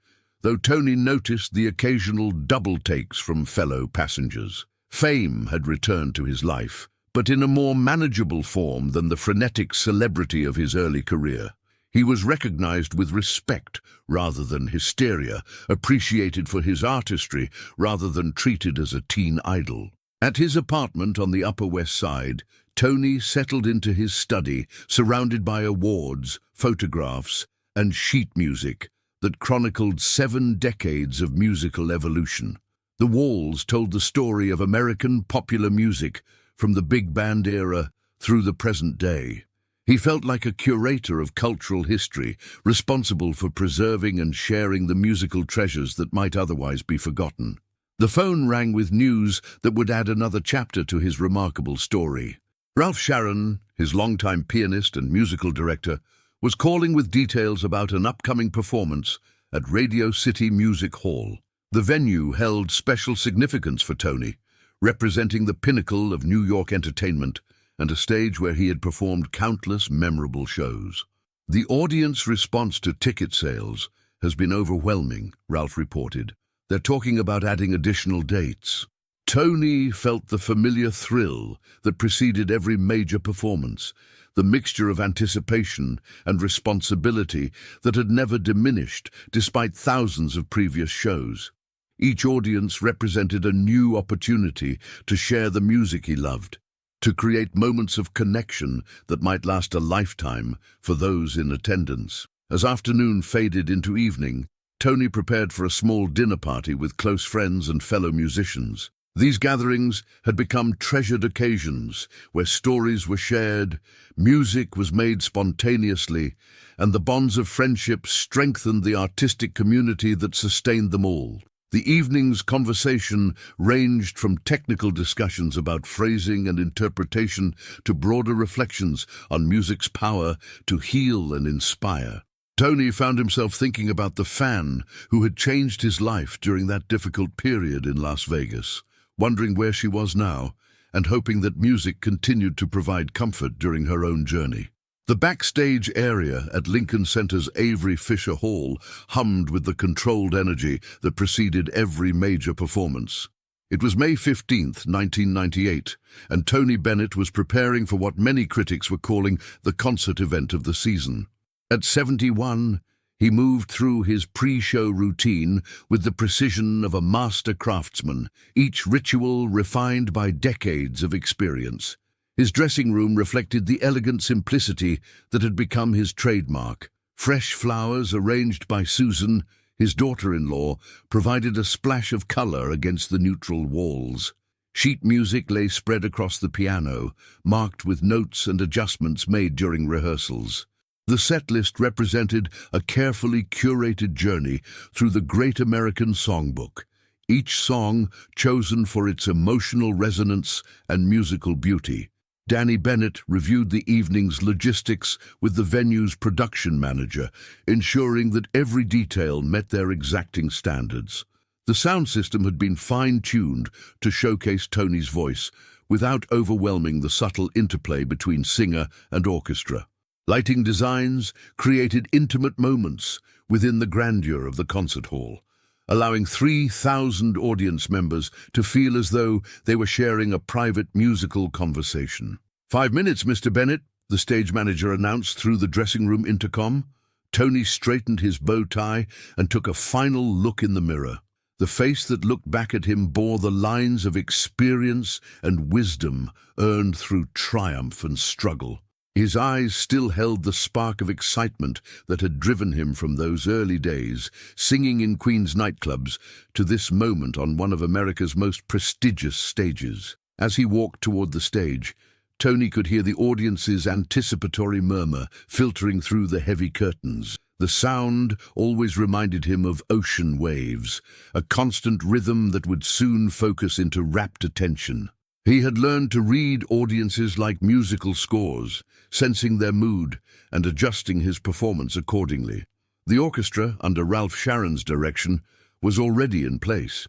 though Tony noticed the occasional double takes from fellow passengers. Fame had returned to his life, but in a more manageable form than the frenetic celebrity of his early career. He was recognized with respect rather than hysteria, appreciated for his artistry rather than treated as a teen idol. At his apartment on the Upper West Side, Tony settled into his study, surrounded by awards, photographs, and sheet music that chronicled 7 decades of musical evolution. The walls told the story of American popular music from the big band era through the present day. He felt like a curator of cultural history, responsible for preserving and sharing the musical treasures that might otherwise be forgotten. The phone rang with news that would add another chapter to his remarkable story. Ralph Sharon, his longtime pianist and musical director, was calling with details about an upcoming performance at Radio City Music Hall. The venue held special significance for Tony, representing the pinnacle of New York entertainment and a stage where he had performed countless memorable shows. "The audience response to ticket sales has been overwhelming," Ralph reported. "They're talking about adding additional dates." Tony felt the familiar thrill that preceded every major performance, the mixture of anticipation and responsibility that had never diminished despite thousands of previous shows. Each audience represented a new opportunity to share the music he loved, to create moments of connection that might last a lifetime for those in attendance. As afternoon faded into evening, Tony prepared for a small dinner party with close friends and fellow musicians. These gatherings had become treasured occasions where stories were shared, music was made spontaneously, and the bonds of friendship strengthened the artistic community that sustained them all. The evening's conversation ranged from technical discussions about phrasing and interpretation to broader reflections on music's power to heal and inspire. Tony found himself thinking about the fan who had changed his life during that difficult period in Las Vegas, wondering where she was now and hoping that music continued to provide comfort during her own journey. The backstage area at Lincoln Center's Avery Fisher Hall hummed with the controlled energy that preceded every major performance. It was May 15th, 1998, and Tony Bennett was preparing for what many critics were calling the concert event of the season. At 71, he moved through his pre-show routine with the precision of a master craftsman, each ritual refined by decades of experience. His dressing room reflected the elegant simplicity that had become his trademark. Fresh flowers arranged by Susan, his daughter-in-law, provided a splash of color against the neutral walls. Sheet music lay spread across the piano, marked with notes and adjustments made during rehearsals. The set list represented a carefully curated journey through the Great American Songbook, each song chosen for its emotional resonance and musical beauty. Tony Bennett reviewed the evening's logistics with the venue's production manager, ensuring that every detail met their exacting standards. The sound system had been fine-tuned to showcase Tony's voice, without overwhelming the subtle interplay between singer and orchestra. Lighting designs created intimate moments within the grandeur of the concert hall, allowing 3,000 audience members to feel as though they were sharing a private musical conversation. 5 minutes, Mr. Bennett, the stage manager announced through the dressing room intercom. Tony straightened his bow tie and took a final look in the mirror. The face that looked back at him bore the lines of experience and wisdom earned through triumph and struggle. His eyes still held the spark of excitement that had driven him from those early days, singing in Queen's nightclubs, to this moment on one of America's most prestigious stages. As he walked toward the stage, Tony could hear the audience's anticipatory murmur filtering through the heavy curtains. The sound always reminded him of ocean waves, a constant rhythm that would soon focus into rapt attention. He had learned to read audiences like musical scores, sensing their mood and adjusting his performance accordingly. The orchestra, under Ralph Sharon's direction, was already in place.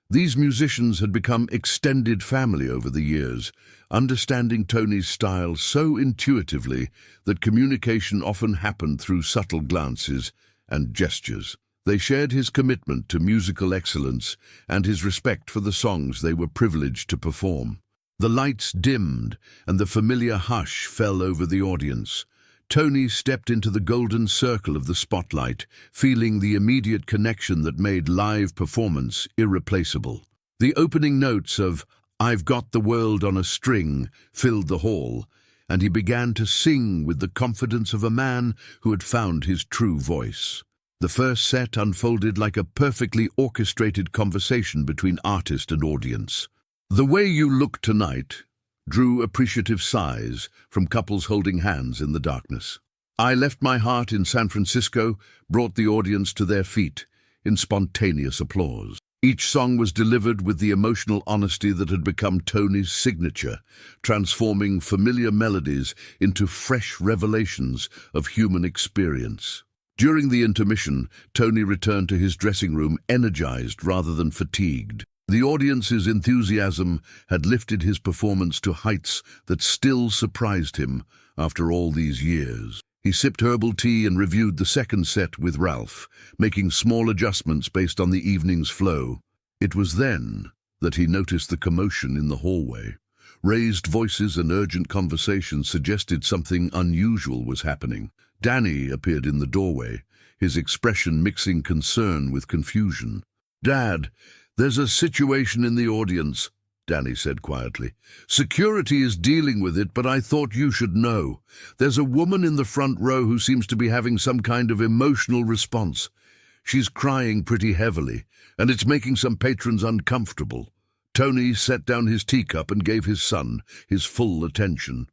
These musicians had become extended family over the years, understanding Tony's style so intuitively that communication often happened through subtle glances and gestures. They shared his commitment to musical excellence and his respect for the songs they were privileged to perform. The lights dimmed and the familiar hush fell over the audience. Tony stepped into the golden circle of the spotlight, feeling the immediate connection that made live performance irreplaceable. The opening notes of "I've Got the World on a String" filled the hall, and he began to sing with the confidence of a man who had found his true voice. The first set unfolded like a perfectly orchestrated conversation between artist and audience. "The Way You Look Tonight" drew appreciative sighs from couples holding hands in the darkness. "I Left My Heart in San Francisco" brought the audience to their feet in spontaneous applause. Each song was delivered with the emotional honesty that had become Tony's signature, transforming familiar melodies into fresh revelations of human experience. During the intermission, Tony returned to his dressing room energized rather than fatigued. The audience's enthusiasm had lifted his performance to heights that still surprised him after all these years. He sipped herbal tea and reviewed the second set with Ralph, making small adjustments based on the evening's flow. It was then that he noticed the commotion in the hallway. Raised voices and urgent conversations suggested something unusual was happening. Danny appeared in the doorway, his expression mixing concern with confusion. "Dad, there's a situation in the audience," Danny said quietly. "Security is dealing with it, but I thought you should know. There's a woman in the front row who seems to be having some kind of emotional response. She's crying pretty heavily, and it's making some patrons uncomfortable." Tony set down his teacup and gave his son his full attention.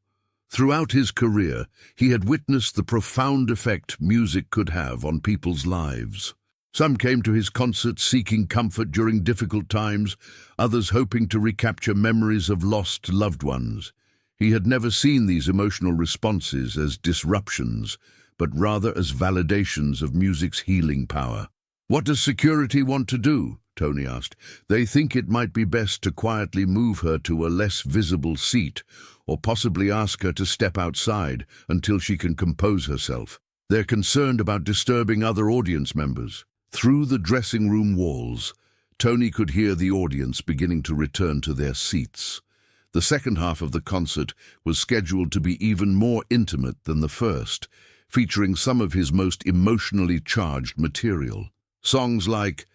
Throughout his career, he had witnessed the profound effect music could have on people's lives. Some came to his concerts seeking comfort during difficult times, others hoping to recapture memories of lost loved ones. He had never seen these emotional responses as disruptions, but rather as validations of music's healing power. "What does security want to do?" Tony asked. "They think it might be best to quietly move her to a less visible seat, or possibly ask her to step outside until she can compose herself. They're concerned about disturbing other audience members." Through the dressing room walls, Tony could hear the audience beginning to return to their seats. The second half of the concert was scheduled to be even more intimate than the first, featuring some of his most emotionally charged material. Songs like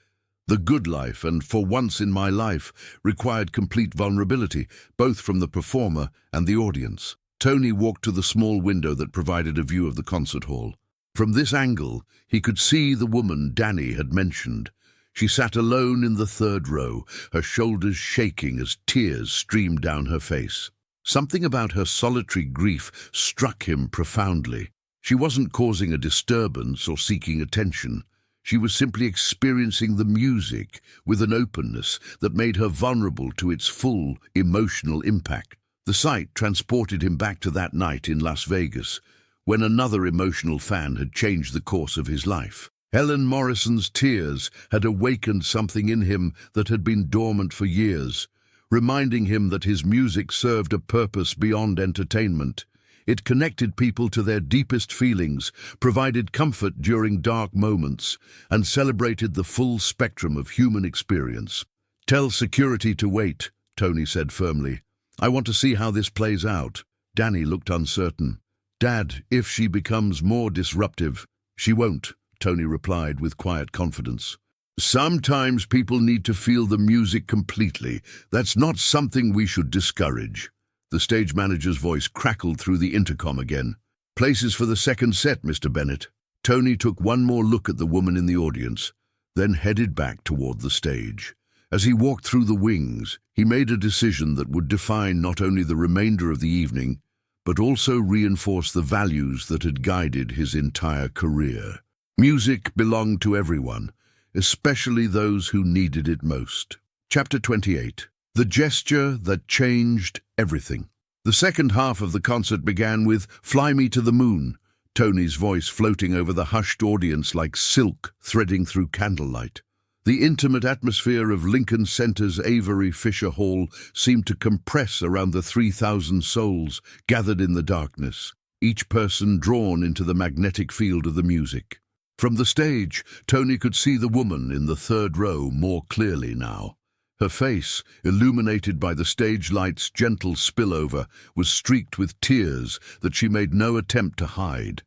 "The Good Life" and "For Once in My Life" required complete vulnerability, both from the performer and the audience. Tony walked to the small window that provided a view of the concert hall. From this angle, he could see the woman Danny had mentioned. She sat alone in the third row, her shoulders shaking as tears streamed down her face. Something about her solitary grief struck him profoundly. She wasn't causing a disturbance or seeking attention. She was simply experiencing the music with an openness that made her vulnerable to its full emotional impact. The sight transported him back to that night in Las Vegas, when another emotional fan had changed the course of his life. Helen Morrison's tears had awakened something in him that had been dormant for years, reminding him that his music served a purpose beyond entertainment. It connected people to their deepest feelings, provided comfort during dark moments, and celebrated the full spectrum of human experience. "Tell security to wait," Tony said firmly. "I want to see how this plays out." Danny looked uncertain. "Dad, if she becomes more disruptive—" "She won't," Tony replied with quiet confidence. "Sometimes people need to feel the music completely. That's not something we should discourage." The stage manager's voice crackled through the intercom again. "Places for the second set, Mr. Bennett." Tony took one more look at the woman in the audience, then headed back toward the stage. As he walked through the wings, he made a decision that would define not only the remainder of the evening, but also reinforce the values that had guided his entire career. Music belonged to everyone, especially those who needed it most. Chapter 28. The gesture that changed everything. The second half of the concert began with "Fly Me to the Moon," Tony's voice floating over the hushed audience like silk threading through candlelight. The intimate atmosphere of Lincoln Center's Avery Fisher Hall seemed to compress around the 3,000 souls gathered in the darkness, each person drawn into the magnetic field of the music. From the stage, Tony could see the woman in the third row more clearly now. Her face, illuminated by the stage light's gentle spillover, was streaked with tears that she made no attempt to hide.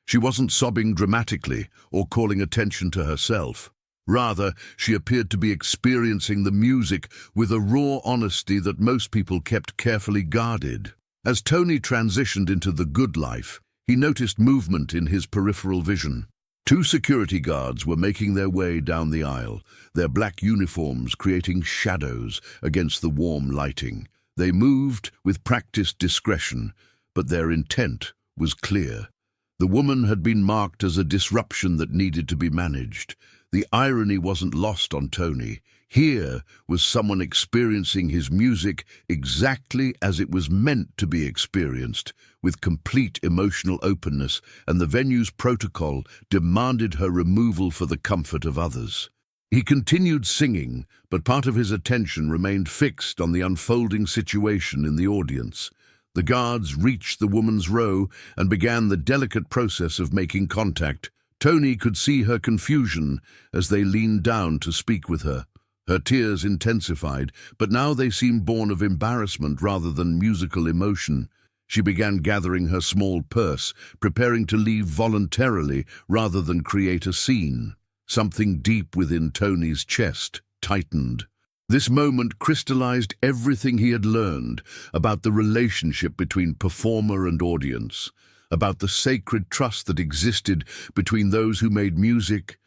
She wasn't sobbing dramatically or calling attention to herself. Rather, she appeared to be experiencing the music with a raw honesty that most people kept carefully guarded. As Tony transitioned into the good life, he noticed movement in his peripheral vision. Two security guards were making their way down the aisle, their black uniforms creating shadows against the warm lighting. They moved with practiced discretion, but their intent was clear. The woman had been marked as a disruption that needed to be managed. The irony wasn't lost on Tony. Here was someone experiencing his music exactly as it was meant to be experienced, with complete emotional openness, and the venue's protocol demanded her removal for the comfort of others. He continued singing, but part of his attention remained fixed on the unfolding situation in the audience. The guards reached the woman's row and began the delicate process of making contact. Tony could see her confusion as they leaned down to speak with her. Her tears intensified, but now they seemed born of embarrassment rather than musical emotion. She began gathering her small purse, preparing to leave voluntarily rather than create a scene. Something deep within Tony's chest tightened. This moment crystallized everything he had learned about the relationship between performer and audience, about the sacred trust that existed between those who made music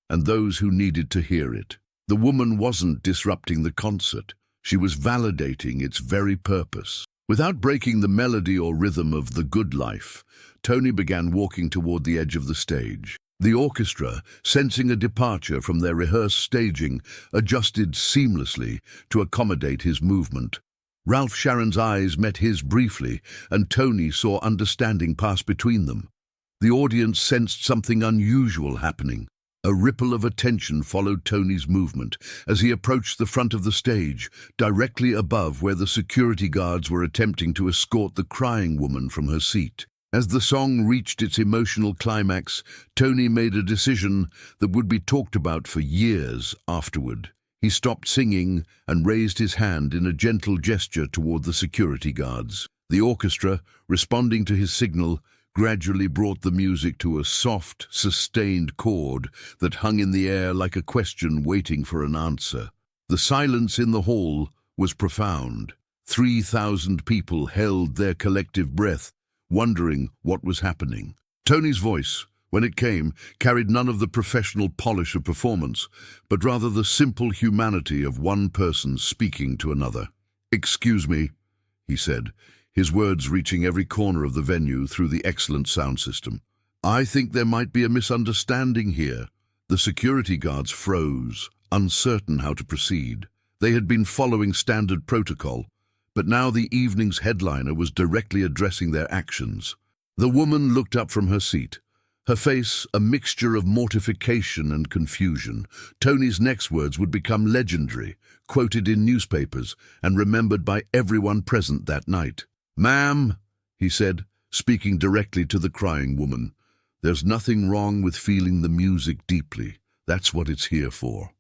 and those who needed to hear it. The woman wasn't disrupting the concert. She was validating its very purpose. Without breaking the melody or rhythm of the good life, Tony began walking toward the edge of the stage. The orchestra, sensing a departure from their rehearsed staging, adjusted seamlessly to accommodate his movement. Ralph Sharon's eyes met his briefly, and Tony saw understanding pass between them. The audience sensed something unusual happening. A ripple of attention followed Tony's movement as he approached the front of the stage, directly above where the security guards were attempting to escort the crying woman from her seat. As the song reached its emotional climax, Tony made a decision that would be talked about for years afterward. He stopped singing and raised his hand in a gentle gesture toward the security guards. The orchestra, responding to his signal, gradually brought the music to a soft, sustained chord that hung in the air like a question waiting for an answer. The silence in the hall was profound. 3,000 people held their collective breath, wondering what was happening. Tony's voice, when it came, carried none of the professional polish of performance, but rather the simple humanity of one person speaking to another. "Excuse me," he said, his words reaching every corner of the venue through the excellent sound system. I think there might be a misunderstanding here. The security guards froze, uncertain how to proceed. They had been following standard protocol, but now the evening's headliner was directly addressing their actions. The woman looked up from her seat, her face a mixture of mortification and confusion. Tony's next words would become legendary, quoted in newspapers and remembered by everyone present that night. "Ma'am," he said, speaking directly to the crying woman, "there's nothing wrong with feeling the music deeply. That's what it's here for.